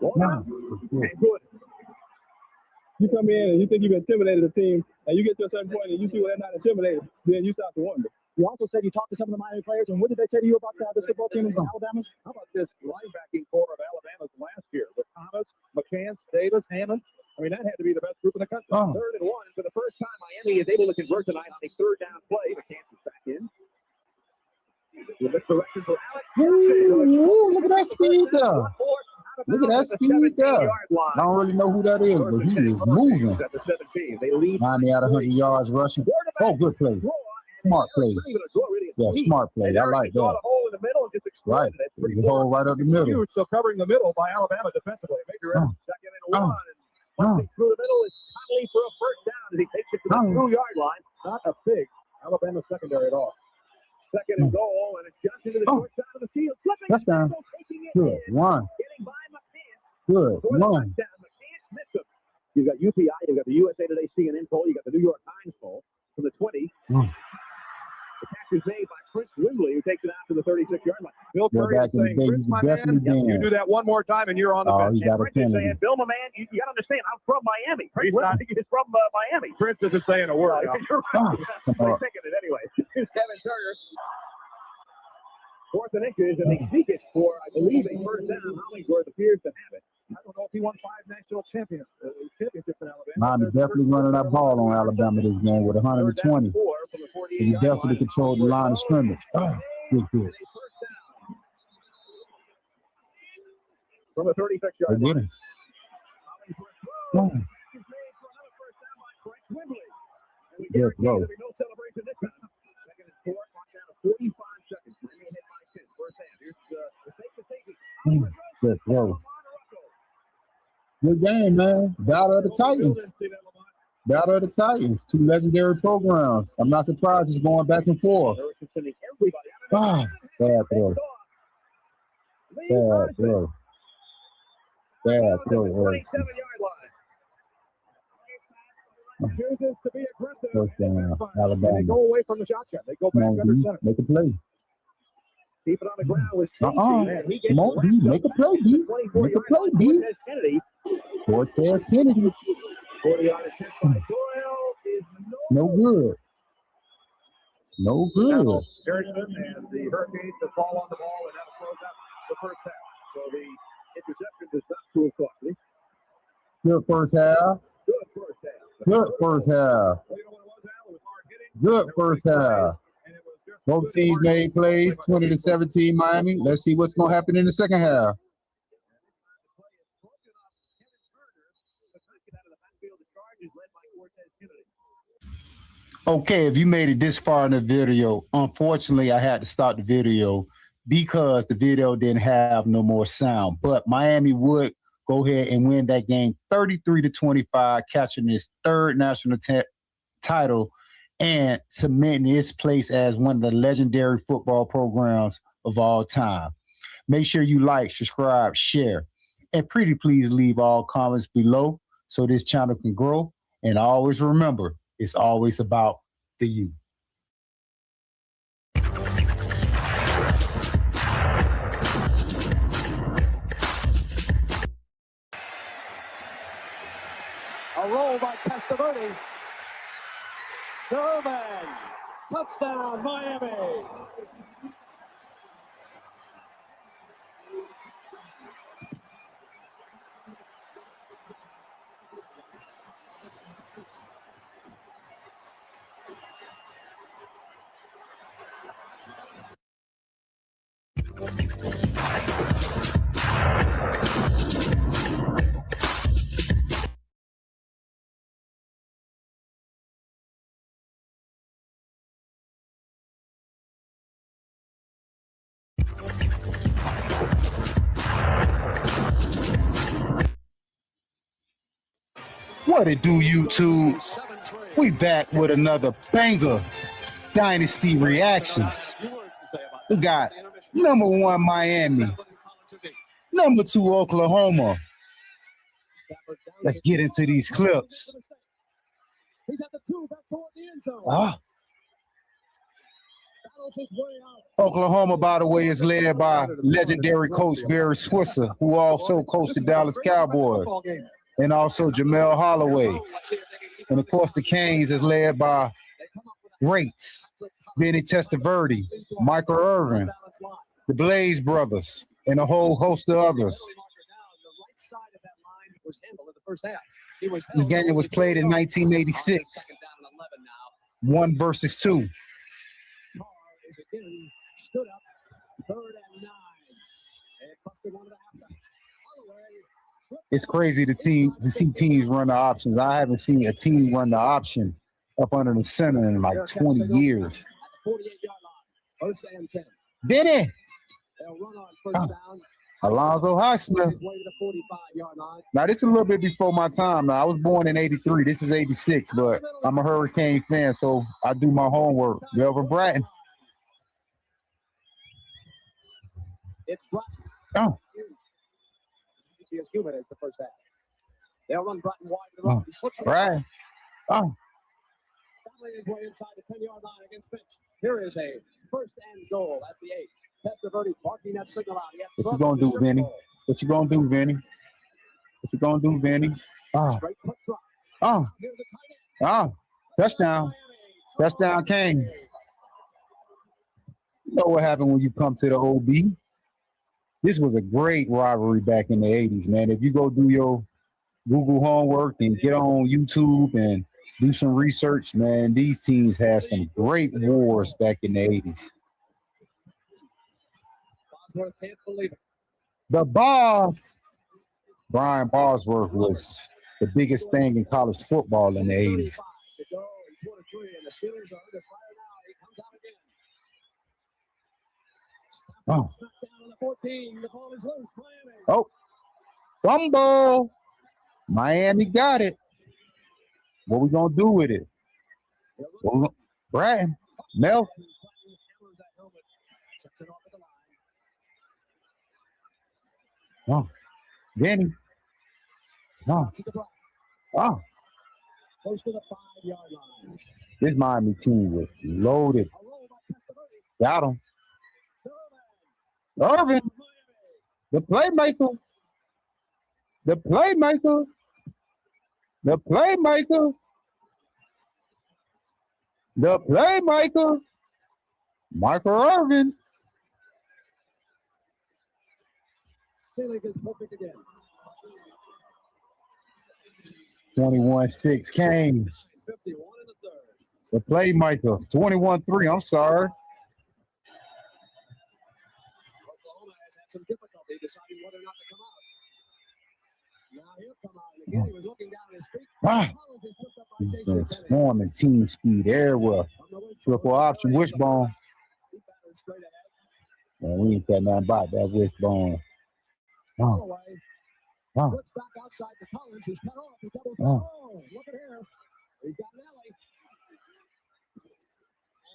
S2: No.
S4: And good.
S5: You come in and you think you've intimidated a team, and you get to a certain point and you see where they're not intimidated, then you start to wonder. You also said you talked to some of the Miami players, and what did they say to you about this football team in Alabama?
S4: How about this linebacking core of Alabama's last year with Thomas, McCants, Davis, Hammond? I mean, that had to be the best group in the country. 3rd and 1. For the first time, Miami is able to convert tonight on a 3rd down play. McCants is back in. With misdirection for Alex.
S2: Ooh, look at that speed there. Look at that speed there. I don't really know who that is, but he is moving.
S4: At the 17. They lead
S2: Miami out 100 yards rushing. Oh, good play. Smart play.
S4: Really
S2: Yeah, smart play. I like
S10: Got
S2: that.
S10: a hole in the middle and just
S2: Right.
S10: exploded it. Pretty
S2: The
S10: cool.
S2: hole right up the middle.
S10: Huge, so covering the middle by Alabama defensively. Major Evans second and one. And punching through the middle is Conley for a first down as he takes it to the 2-yard line. Not a big Alabama secondary at all. Second and goal, and it's just into the short side of the field. Flipping
S2: Touchdown.
S10: taking it
S2: Good.
S10: in,
S2: One.
S10: getting by McCann.
S2: Good.
S10: For the
S2: One.
S10: touchdown. McCann missed him. You've got UPI, you've got the USA Today CNN poll, you've got the New York Times poll from the 20. The catch is made by Prince Wimbley, who takes it out to the 36-yard line. Bill
S2: Yeah,
S10: Curry is
S2: back in the
S10: saying,
S2: day,
S10: Prince,
S2: you
S10: my
S2: definitely
S10: man, you
S2: did.
S10: do that one more time and you're on the
S2: Oh,
S10: bench.
S2: he
S10: And
S2: got a
S10: Prince is
S2: penalty.
S10: saying, Bill, my man, you got to understand, I'm from Miami. Prince is from Miami. Prince isn't saying a word. You're right. They're thinking it anyway. Kevin Turner. Fourth and inches, and they seek it for, I believe, a first down. Hollingsworth appears to have it. I don't know if he won 5 national championships in Alabama.
S2: Miami definitely running that ball on Alabama this game with 120. He definitely controlled the line of scrimmage. Oh, good.
S10: From the 36-yard
S2: They get
S10: line.
S2: him. Good throw.
S10: No celebration this time. Second and 4, clock down to 45 seconds. Miami hit by 10. First half. Here's the safety.
S2: Good throw. Good game, man. Battle of the Titans. Battle of the Titans. 2 legendary programs. I'm not surprised it's going back and forth. Ah, bad throw. Bad throw. Bad throw.
S10: 27-yard line. Chooses to be aggressive.
S2: First down,
S10: And they
S2: Alabama.
S10: go away from the shotgun. They go
S2: Come
S10: back
S2: on,
S10: under
S2: D.
S10: center.
S2: Make a play.
S10: Keep it on the ground with safety. And he gets
S2: Come on, D. Make a play, D. Make a play, D.
S10: Kennedy.
S2: Cortez Kennedy.
S10: 40-yard attempt by Doyle is
S2: No good. No good.
S10: Harrison and the Hurricanes to fall on the ball and have a close out the first half. So the interception does not prove costly.
S2: Good first half.
S10: Good first half.
S2: Good first half. Good first half. Both teams made plays, 20-17 Miami. Let's see what's going to happen in the second half. Okay, if you made it this far in the video, unfortunately, I had to stop the video because the video didn't have no more sound. But Miami would go ahead and win that game 33-25, catching its 3rd national title and cementing its place as one of the legendary football programs of all time. Make sure you like, subscribe, share, and pretty please leave all comments below so this channel can grow. And always remember, it's always about the you.
S5: A roll by Testaverde. Sherman. Touchdown, Miami.
S2: What it do, YouTube? We back with another banger, Dynasty reactions. We got number 1 Miami, number 2 Oklahoma. Let's get into these clips.
S5: He's at the 2, back toward the end zone. Battles his way out.
S2: Oklahoma, by the way, is led by legendary coach Barry Switzer, who also coached the Dallas Cowboys, and also Jamel Holloway. And of course, the Canes is led by greats, Benny Testaverde, Michael Irvin, the Blaze brothers, and a whole host of others. This game was played in 1986, 1 versus 2.
S5: Stood up, 3rd and 9. And busted one of the halfbacks.
S2: It's crazy to see teams run the options. I haven't seen a team run the option up under the center in like 20 years.
S8: First and 10.
S2: Vinny.
S8: They'll run on first down.
S2: Alonzo Highsmith.
S8: His way to the 45-yard line.
S2: Now, this is a little bit before my time. Now, I was born in 83. This is 86, but I'm a Hurricane fan, so I do my homework. Melvin Bratton.
S8: It's Bratton.
S2: Oh.
S8: He is human as the first half. They'll run Bratton wide to the right. He slips
S2: Right. Oh.
S8: battling his way inside the 10-yard line against Finch. Here is a first and goal at the 8. Testaverde barking that signal out.
S2: What you gonna do, Vinny? What you gonna do, Vinny? What you gonna do, Vinny? Oh. Oh. Oh. Touchdown. Touchdown King. You know what happened when you come to the OB? This was a great rivalry back in the 80s, man. If you go do your Google homework and get on YouTube and do some research, man, these teams had some great wars back in the 80s.
S8: Can't believe it.
S2: The boss, Brian Bosworth, was the biggest thing in college football in the 80s. Oh. Oh. Fumble. Miami got it. What we gonna do with it? Bratton. Mel. Oh. Vinny. No. Oh.
S8: Close to the 5-yard line.
S2: This Miami team was loaded. Got him. Irvin. The playmaker. The playmaker. The playmaker. The playmaker. Michael Irvin.
S8: Selig is perfect again.
S2: 21-6 Canes.
S8: 51 in the third.
S2: The playmaker. 21-3. I'm sorry.
S8: Oklahoma has had some difficulty deciding whether or not to come out. Now he'll come out again. He was looking down at his feet. Collins is picked up by Jason Bennett.
S2: Swarming team speed everywhere. Triple option wishbone.
S8: He battered straight ahead.
S2: Man, we ain't got nothing about that wishbone. Oh.
S8: Holloway
S2: Oh.
S8: looks back outside to Collins. He's cut off. He doubles.
S2: Oh.
S8: Oh, look at here. He's got an alley.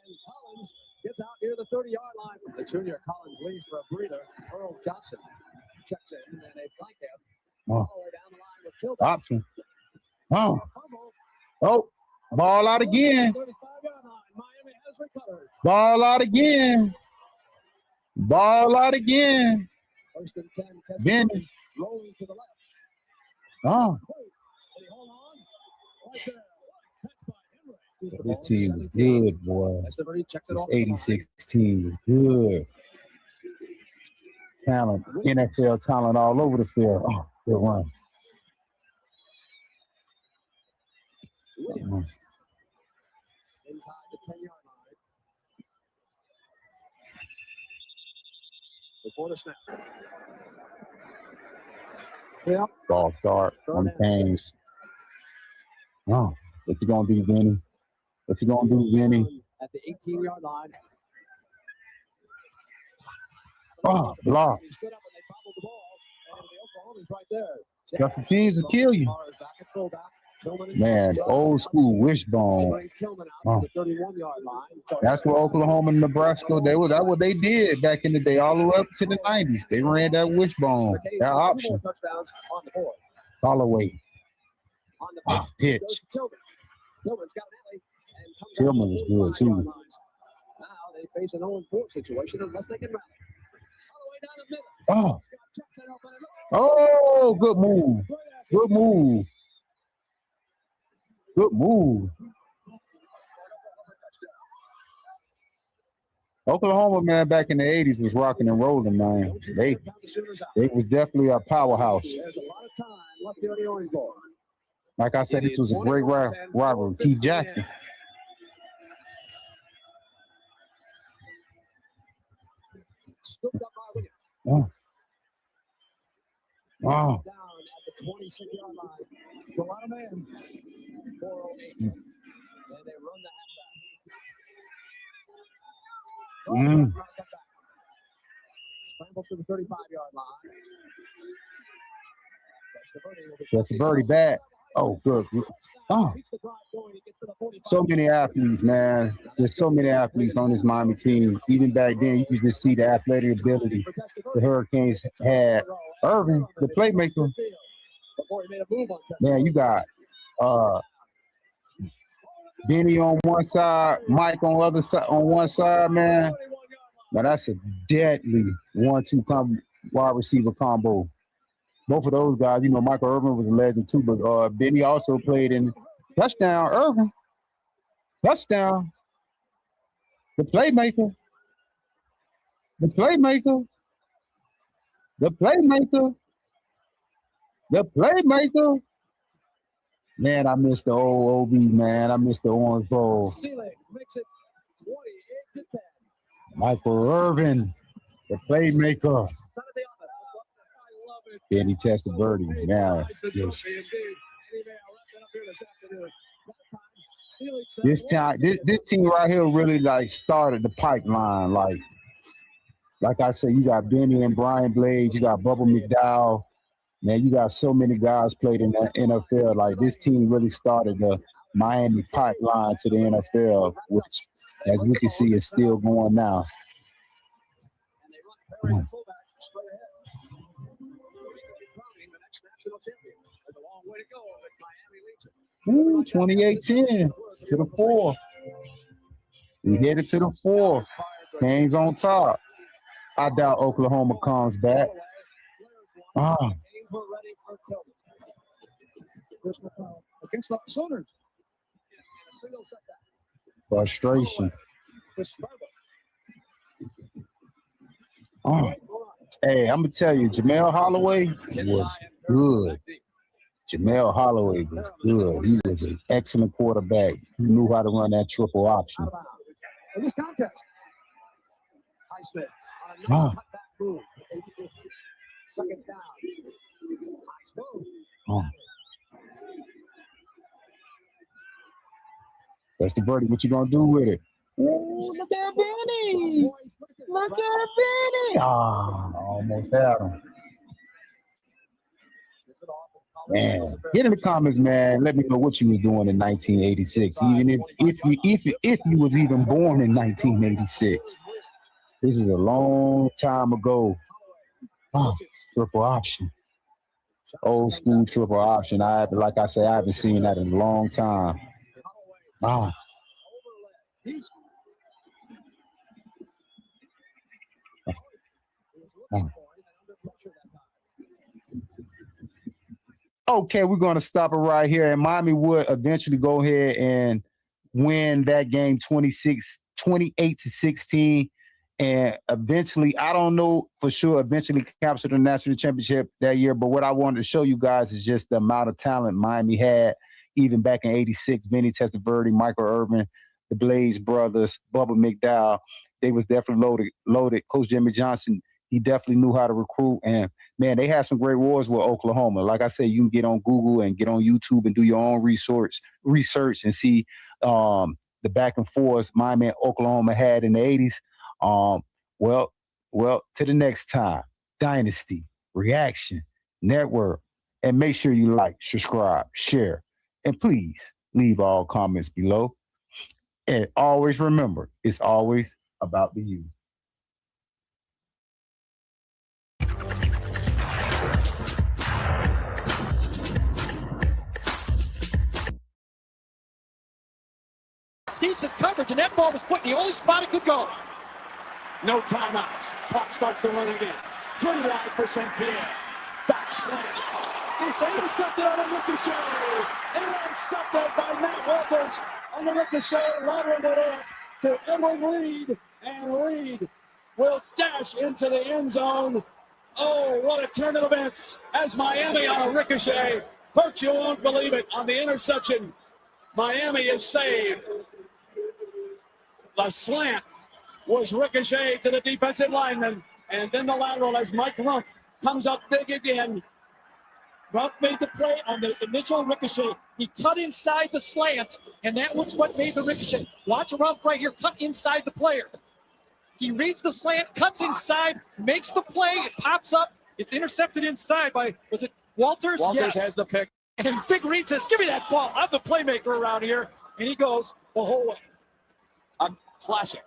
S8: And Collins gets out near the 30-yard line. The junior Collins leaves for a breather. Earl Johnson checks in, and they flank him.
S2: Oh.
S8: All the way down the line with Tilden.
S2: Option. Oh. Oh. Ball out again.
S8: 35-yard line. Miami has recovered.
S2: Ball out again. Ball out again.
S8: First and 10.
S2: Vinny.
S8: Rolling to the left.
S2: Oh.
S8: They hold on. Right there. Catch by Henry.
S2: This team was good, boy.
S8: Testaverde checks it
S2: This
S8: off.
S2: 86 team was good. Talent, NFL talent all over the field. Oh, good run.
S8: Williams. Inside the 10-yard line. Before the snap. Yep.
S2: Ball start on the Canes. Oh, what you gonna do, Vinny? What you gonna do, Vinny?
S8: At the 18-yard line.
S2: Oh, block.
S8: He stood up and they bobbled the ball. And the Oklahoma's right there.
S2: Special teams will kill you. Man, old school wishbone. Oh. That's what Oklahoma and Nebraska, that's what they did back in the day, all the way up to the 90s. They ran that wishbone, that option. Holloway. Oh, pitch. Tillman was good too.
S8: Now they face an 0-4 situation unless they can rally.
S2: Oh. Oh, good move. Good move. Good move. Oklahoma, man, back in the 80s was rocking and rolling, man. They was definitely a powerhouse.
S8: There's a lot of time left here in the Orange Bowl.
S2: Like I said, this was a great rivalry. Keith Jackson. Oh. Oh.
S8: Down at the 26-yard line. It's a lot of men. 408. And they run the
S5: Scrambles to the 35-yard line.
S2: That's the birdie back. Oh, good. Oh. So many athletes, man. There's so many athletes on this Miami team. Even back then, you could just see the athletic ability the Hurricanes had. Irvin, the playmaker. Man, you got Benny on one side, Mike on the other side. On one side, man. Now that's a deadly 1-2 wide receiver combo. Both of those guys, you know, Michael Irvin was a legend too, but Benny also played in touchdown. Irvin, touchdown. The playmaker. The playmaker. The playmaker. The playmaker. Man, I missed the old OB, man. I missed the Orange Bowl. Michael Irvin, the playmaker. Benny Testaverde, man. This team right here really like started the pipeline. Like I said, you got Benny and Brian Blades, you got Bubba McDowell. Man, you got so many guys played in the NFL. Like this team really started the Miami pipeline to the NFL, which, as we can see, is still going now. 28-10 to the 4. We headed to the 4. Canes on top. I doubt Oklahoma comes back.
S5: Against the Sooners.
S2: Frustration. Hey, I'm gonna tell you, Jamel Holloway was good. Jamel Holloway was good. He was an excellent quarterback. He knew how to run that triple option.
S5: In this contest, Highsmith on a cutback move. Second down.
S2: That's the birdie. What you gonna do with it? Ooh, look at Benny! Look at Benny! Almost had him. Man, get in the comments, man. Let me know what you was doing in 1986. Even if you was even born in 1986. This is a long time ago. Triple option. Old school triple option. Like I say, I haven't seen that in a long time. Okay, we're going to stop it right here. And Miami would eventually go ahead and win that game 28-16. And eventually, I don't know for sure, eventually capture the national championship that year. But what I wanted to show you guys is just the amount of talent Miami had, even back in 86. Benny Testaverde, Michael Irvin, the Blaze brothers, Bubba McDowell. They was definitely loaded. Coach Jimmy Johnson, he definitely knew how to recruit. And, man, they had some great wars with Oklahoma. Like I said, you can get on Google and get on YouTube and do your own research and see the back and forth Miami and Oklahoma had in the 80s. Well, to the next time, Dynasty, Reaction, Network, and make sure you like, subscribe, share, and please leave all comments below. And always remember, it's always about the you.
S11: Decent coverage, and that ball was put in the only spot it could go.
S8: No timeouts. Clock starts to run again. 3 wide for St. Pierre. Back slam. It's intercepted on a ricochet. Intercepted by Matt Walters on the ricochet. Lateral it off to Edward Reed. And Reed will dash into the end zone. Oh, what a turn of events as Miami on a ricochet. Folks, you won't believe it. On the interception, Miami is saved. The slant was ricocheted to the defensive lineman, and then the lateral as Mike Rumph comes up big again. Rumph made the play on the initial ricochet. He cut inside the slant, and that was what made the ricochet. Watch Rumph right here cut inside the player.
S11: He reads the slant, cuts inside, makes the play. It pops up. It's intercepted inside by, was it Walters?
S9: Walters
S11: Yes.
S9: has the pick.
S11: And Big Reed says, give me that ball. I'm the playmaker around here. And he goes the whole way.
S9: A classic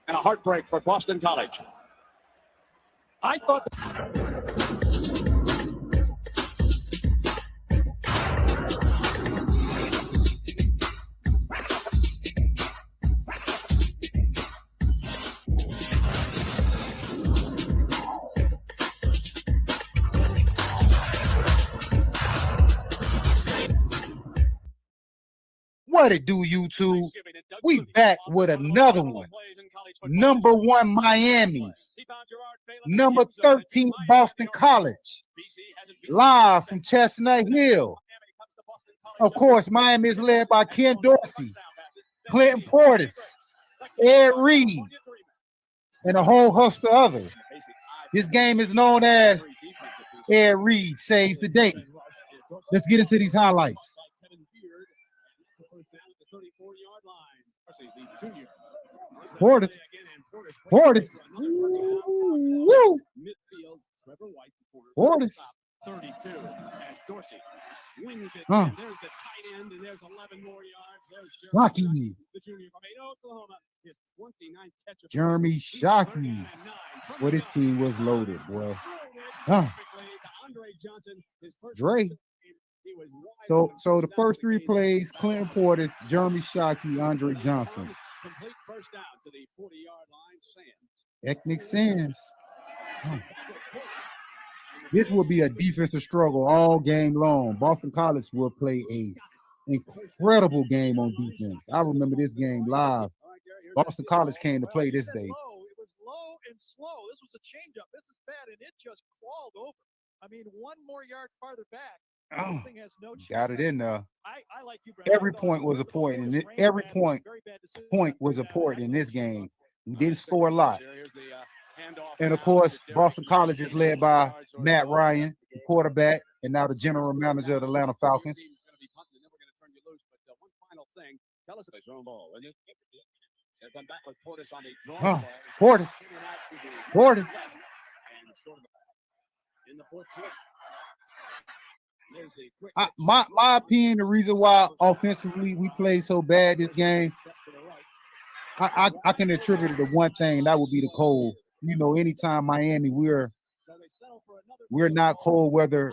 S9: and a heartbreak for Boston College.
S11: I thought
S2: What it do, YouTube? We back with another one. Number 1 Miami. Number 13 Boston College. Live from Chestnut Hill. Of course, Miami is led by Ken Dorsey, Clinton Portis, Ed Reed, and a whole host of others. This game is known as Ed Reed Saves the Day. Let's get into these highlights. Portis. Woo. Portis.
S11: 32 as Dorsey wings it.
S2: Huh.
S11: There's the tight end, and there's 11 more yards. There's
S2: Rocky.
S11: the junior from Oklahoma. His 29th catch of
S2: Jeremy Shockey. Well, this team was loaded, boy. Huh. Dre. So the first 3 plays, Clinton Portis, Jeremy Shockey, Andre Johnson.
S11: Complete first down to the 40-yard line.
S2: Ethnic Sands. Huh. This will be a defensive struggle all game long. Boston College will play an incredible game on defense. I remember this game live. Boston College came to play this day.
S11: It was low and slow. This was a changeup. This is bad, and it just crawled over. I mean, 1 more yard farther back. This thing has no chance.
S2: Got it in there.
S11: I like you, Brad.
S2: Every point was a point, and every point was a point in this game. We didn't score a lot. And of course, Boston College is led by Matt Ryan, the quarterback, and now the general manager of the Atlanta Falcons. Portis. My opinion, the reason why offensively we played so bad this game, I can attribute it to one thing. That would be the cold. You know, anytime Miami, we're not cold weather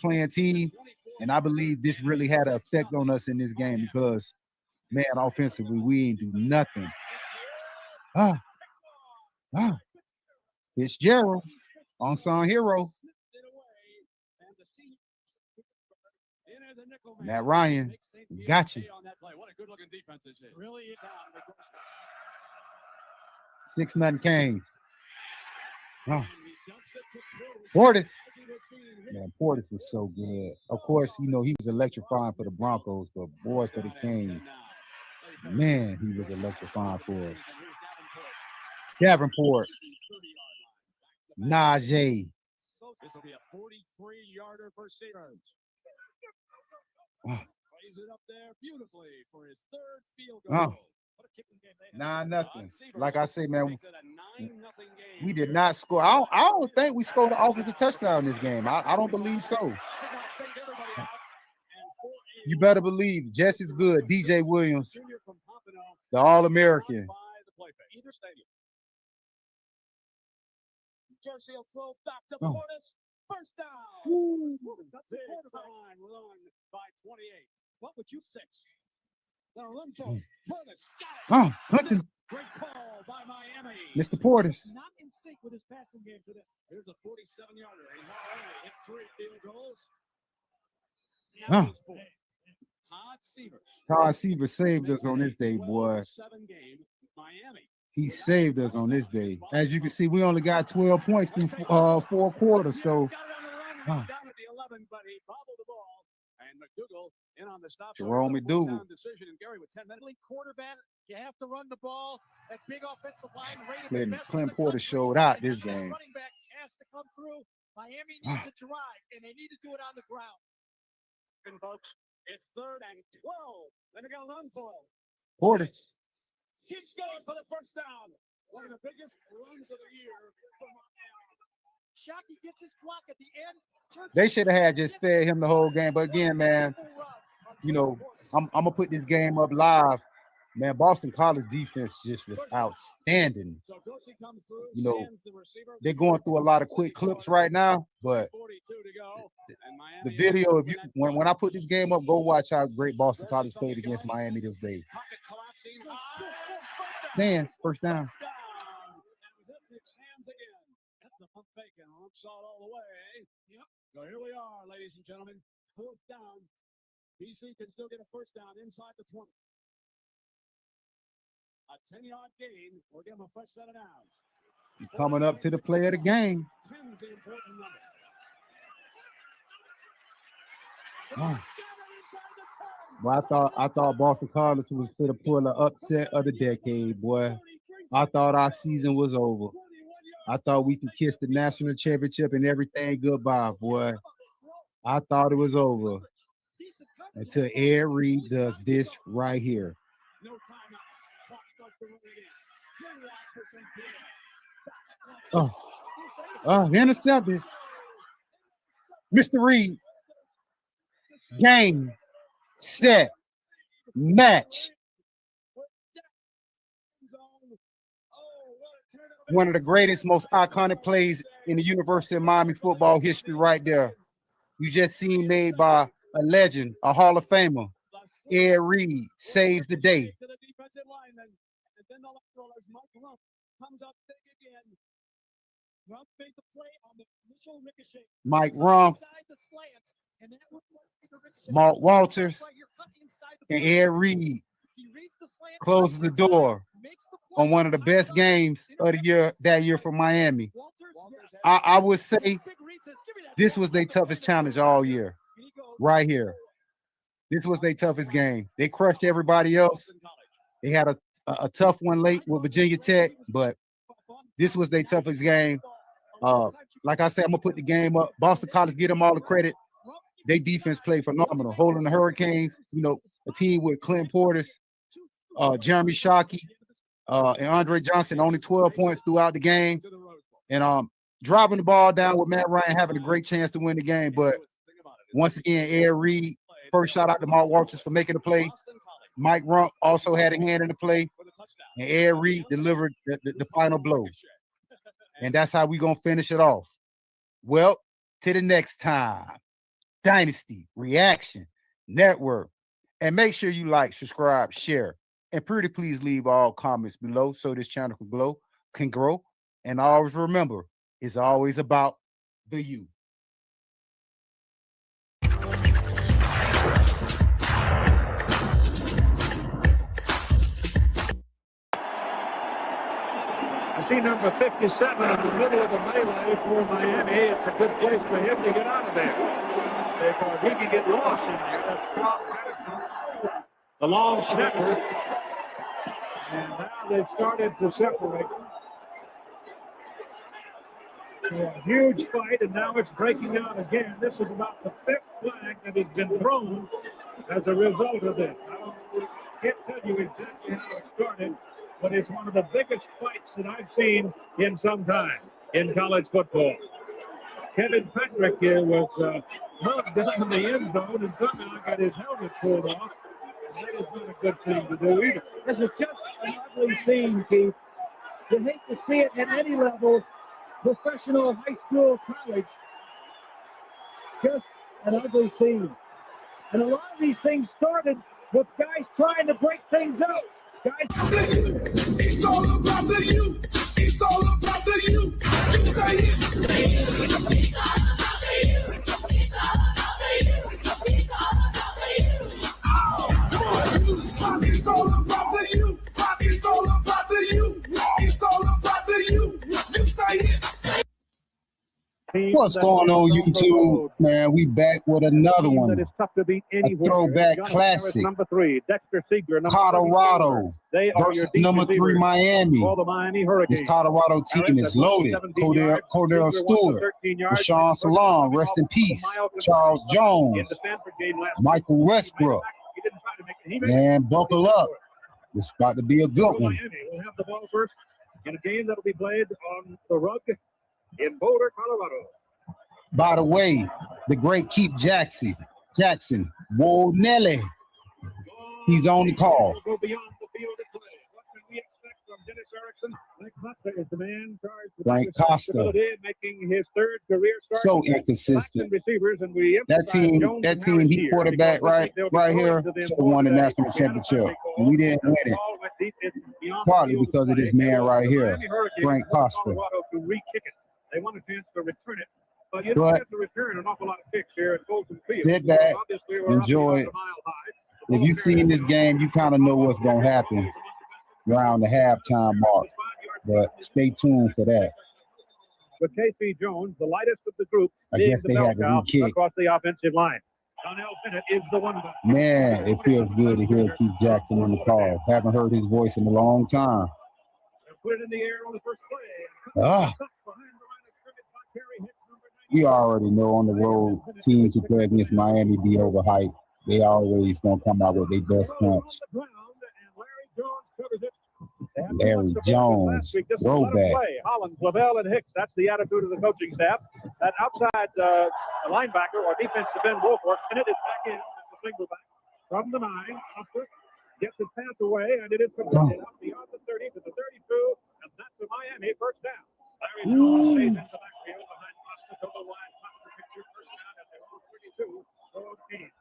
S2: playing team, and I believe this really had an effect on us in this game because, man, offensively we ain't do nothing. Fitzgerald, unsung hero. Matt Ryan, got you. 6-0 Canes. Portis. Man, Portis was so good. Of course, you know, he was electrifying for the Broncos, but boy, for the Canes, man, he was electrifying for us. Davenport. Najee.
S11: This will be a 43-yarder for Sabres.
S2: Oh.
S11: Plays it up there beautifully for his 3rd field goal. What a kicking game they had.
S2: 9-0. Like I say, man, we did not score. I don't think we scored an offensive touchdown in this game. I don't believe so. You better believe Jesse's good. DJ Williams, the All-American.
S11: Jersey will throw back to Portis. First down. That's it. Time run by 28. What would you say? They'll run for Portis. Got it.
S2: Clinton.
S11: Great call by Miami.
S2: Mr. Portis.
S11: Not in sync with his passing game today. Here's a 47-yarder. He already hit 3 field goals. Todd Severs.
S2: Todd Severs saved us on this day, boy. He saved us on this day. As you can see, we only got 12 points through 4 quarters. So, Jerome McDougal.
S11: Quarterback, you have to run the ball. That big offensive line.
S2: Clint Porter showed out this game.
S11: Running back has to come through. Miami needs a drive, and they need to do it on the ground.
S10: And folks, it's 3rd and 12. Then they're going to run for it.
S2: Porter.
S10: Keeps going for the first down.
S11: One of the biggest runs of the year for Miami. Shockey gets his block at the end.
S2: They should have had just fed him the whole game. But again, man, you know, I'm gonna put this game up live. Man, Boston College defense just was outstanding. You know, they're going through a lot of quick clips right now, but the video, if you when I put this game up, go watch how great Boston College played against Miami this day. Sands, first down.
S11: So here we are, ladies and gentlemen. Fourth down. BC can still get a first down inside the 20. A 10-yard gain will give him a fresh set of downs.
S2: He's coming up to the play of the game.
S11: 10's the important
S2: Oh.
S11: number.
S2: Well, I thought Boston College was going to pull the upset of the decade, boy. I thought our season was over. I thought we could kiss the national championship and everything goodbye, boy. I thought it was over until Ed Reed does this right here.
S11: No timeouts. Clock starts to run again.
S2: Oh, intercepted. Mr. Reed. Game, set, match. One of the greatest, most iconic plays in the University of Miami football history right there. You just seen made by a legend, a Hall of Famer. Ed Reed saves the day. Mike Rump, Mark Walters, and Ed Reed closes the door on one of the best games of the year that year for Miami. I would say this was their toughest challenge all year, right here. This was their toughest game. They crushed everybody else. They had a tough one late with Virginia Tech, but this was their toughest game. Like I said, I'm gonna put the game up. Boston College, get them all the credit. They defense played phenomenal, holding the Hurricanes. You know, a team with Clint Portis, Jeremy Shockey, and Andre Johnson, only 12 points throughout the game, and driving the ball down with Matt Ryan having a great chance to win the game. But once again, Ed Reed, first shout out to Mark Walters for making the play. Mike Rump also had a hand in the play, and Ed Reed delivered the final blow. And that's how we're going to finish it off. Well, till the next time, Dynasty Reaction Network. And make sure you like, subscribe, share, and pretty please leave all comments below so this channel can grow. And always remember, it's always about the you.
S8: I see number 57 in the middle of the melee for Miami. It's a good place for him to get out of there, because he can get lost in there. That's the long snapper. And now they've started to separate. So a huge fight, and now it's breaking out again. This is about the 5th flag that has been thrown as a result of this. I can't tell you exactly how it started, but it's one of the biggest fights that I've seen in some time in college football. Kevin Patrick here was mugged down in the end zone and somehow got his helmet pulled off. And that is not a good thing to do either.
S5: This is just an ugly scene, Keith. You hate to see it at any level, professional, high school, college. Just an ugly scene. And a lot of these things started with guys trying to break things up.
S7: It's all about the you. It's all about the you. You say it. It's all about the you. It's all about the you. It's all about the you. Oh, come on, you. It's all about the you. It's all about the you. It's all about the you. You say it.
S2: What's going on, YouTube? Man, we back with another one. A throwback classic.
S8: Number 3, Dexter Seeger.
S2: Colorado versus number 3, Miami.
S8: For the Miami Hurricanes.
S2: This Colorado team is loaded. Cordell Stewart, Rashawn Salam, rest in peace. Charles Jones, Michael Westbrook. Man, buckle up. It's about to be a good one.
S8: We'll have the ball first in a game that'll be played on the rug in Boulder, Colorado.
S2: By the way, the great Keith Jackson, Whoa Nelly, he's on the call.
S8: Go beyond the field of play. What can we expect from Dennis Erickson? Frank Costa is the man charged with
S2: Frank Costa,
S8: making his third career start.
S2: so inconsistent.
S8: Receivers, and we
S2: That team, he quarterback right here, should have won the national championship, and we didn't win it. Partly because of this man right here, Frank Costa.
S8: They want a chance to return it, but you don't have to return an awful lot of kicks here at Folsom Field.
S2: Sit back, enjoy it. If you've seen this game, you kind of know what's going to happen around the halftime mark, but stay tuned for that.
S8: With KC Jones, the lightest of the group,
S2: I guess they had to re-kick.
S8: across the offensive line. Donnell Bennett is the one.
S2: Man, it feels good to hear Keith Jackson on the call. Haven't heard his voice in a long time.
S8: Put it in the air on the first play.
S2: We already know on the road, teams who play against Miami be overhyped. They always gonna come out with their best punch. Larry Jones, throwback.
S8: Hollins, Lavelle, and Hicks. That's the attitude of the coaching staff. That outside linebacker or defensive end Wolford, and it is back in the single back from the 9. Upward, gets his pass away, and it is completed up beyond the 30 to the 32, and that's the Miami first down. Larry Jones stays in the backfield behind Costa to the line. Costa picture first down at the 32. Throw again.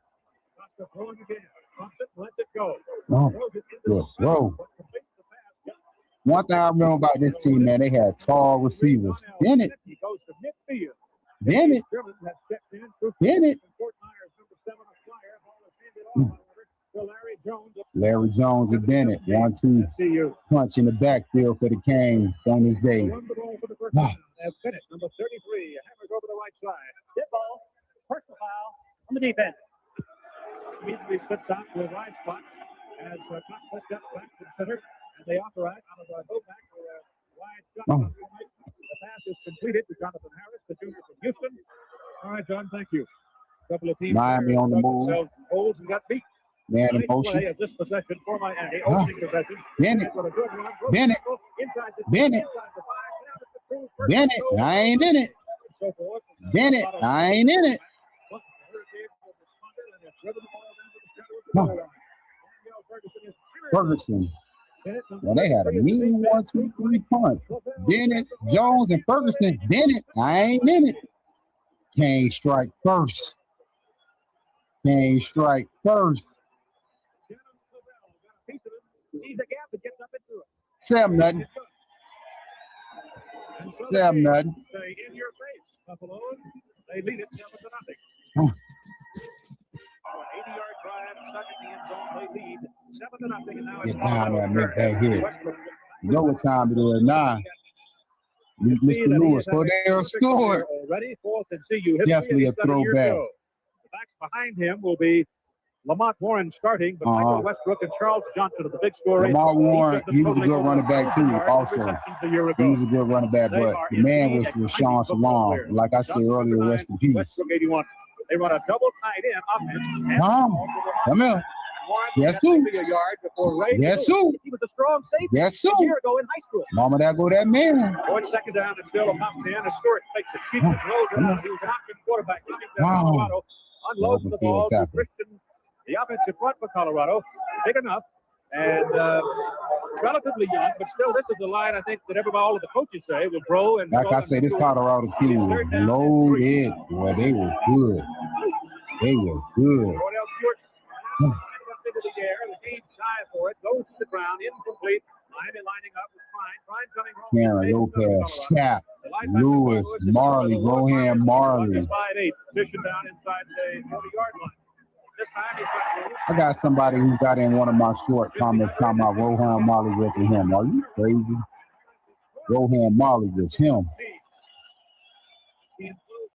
S8: Costa throwing again. Costa lets it go.
S2: Whoa. One thing I remember about this team, man, they had tall receivers. Bennett. Larry Jones and Bennett. 1-2 punch in the backfield for the Canes on this day.
S8: Bennett, number 33, hammers over the right side. Hit ball. Personal foul on the defense. Immediately sits out to a wide spot as Costa steps back to the center. And they authorize out of a go back for a wide shot. The pass is completed to Jonathan Harris, the junior from Houston. All right, John, thank you. A couple of teams
S2: Miami on the move.
S8: Holes and got beat.
S2: Man in motion.
S8: This possession for Miami. Opening possession.
S2: Bennett. I ain't in it. Bennett, I ain't in it. Ferguson. Well, they had a mean 1-2-3 punch. Bennett, Jones, and Ferguson. Bennett, I ain't in it. Kane strike first.
S8: Sees a gap and gets up into it.
S2: Sam nothing.
S8: In your face, Buffalo. They lead it 7-0. 80-yard drive, stuck in the end zone. They lead 7-0. And now
S2: get down there and make that hit. You know what time it is now. Mr. Lewis, Cordell scored.
S8: Ready, fourth and see.
S2: Definitely a throwback.
S8: The backs behind him will be Lamont Warren starting, but Michael Westbrook and Charles Johnson are the big scorers.
S2: Lamont Warren, he was a good running back too, also. He was a good running back, but the man was Sean Salon. Like I said earlier, rest in peace.
S8: Westbrook 81. They run a double tight end offense.
S2: Come here. Yes, sir. Yes, sir.
S8: He was a strong safety
S2: yes, sir.
S8: a year ago in high school.
S2: Mama, there go that man.
S8: Going second down and still a pump in. A Stewart takes it, keeps it, rolls it out. He was an option quarterback. Colorado unloads the ball to Christian. The offensive front for Colorado, big enough and relatively young, but still this is the line I think that all of the coaches say will grow. And
S2: like I say, this Colorado team was loaded. Boy, they were good. They were good.
S8: Into the air, the team shy for it, goes to the ground, incomplete. Miami lining up with Prime coming home.
S2: Cameron Lopez, Sapp, Lewis, Marley, Rohan Marley.
S8: 5-8, position down inside the 40-yard line. This time
S2: I got somebody who got in one of my short comments talking about Rohan Marley wasn't him. Are you crazy? Rohan Marley was him.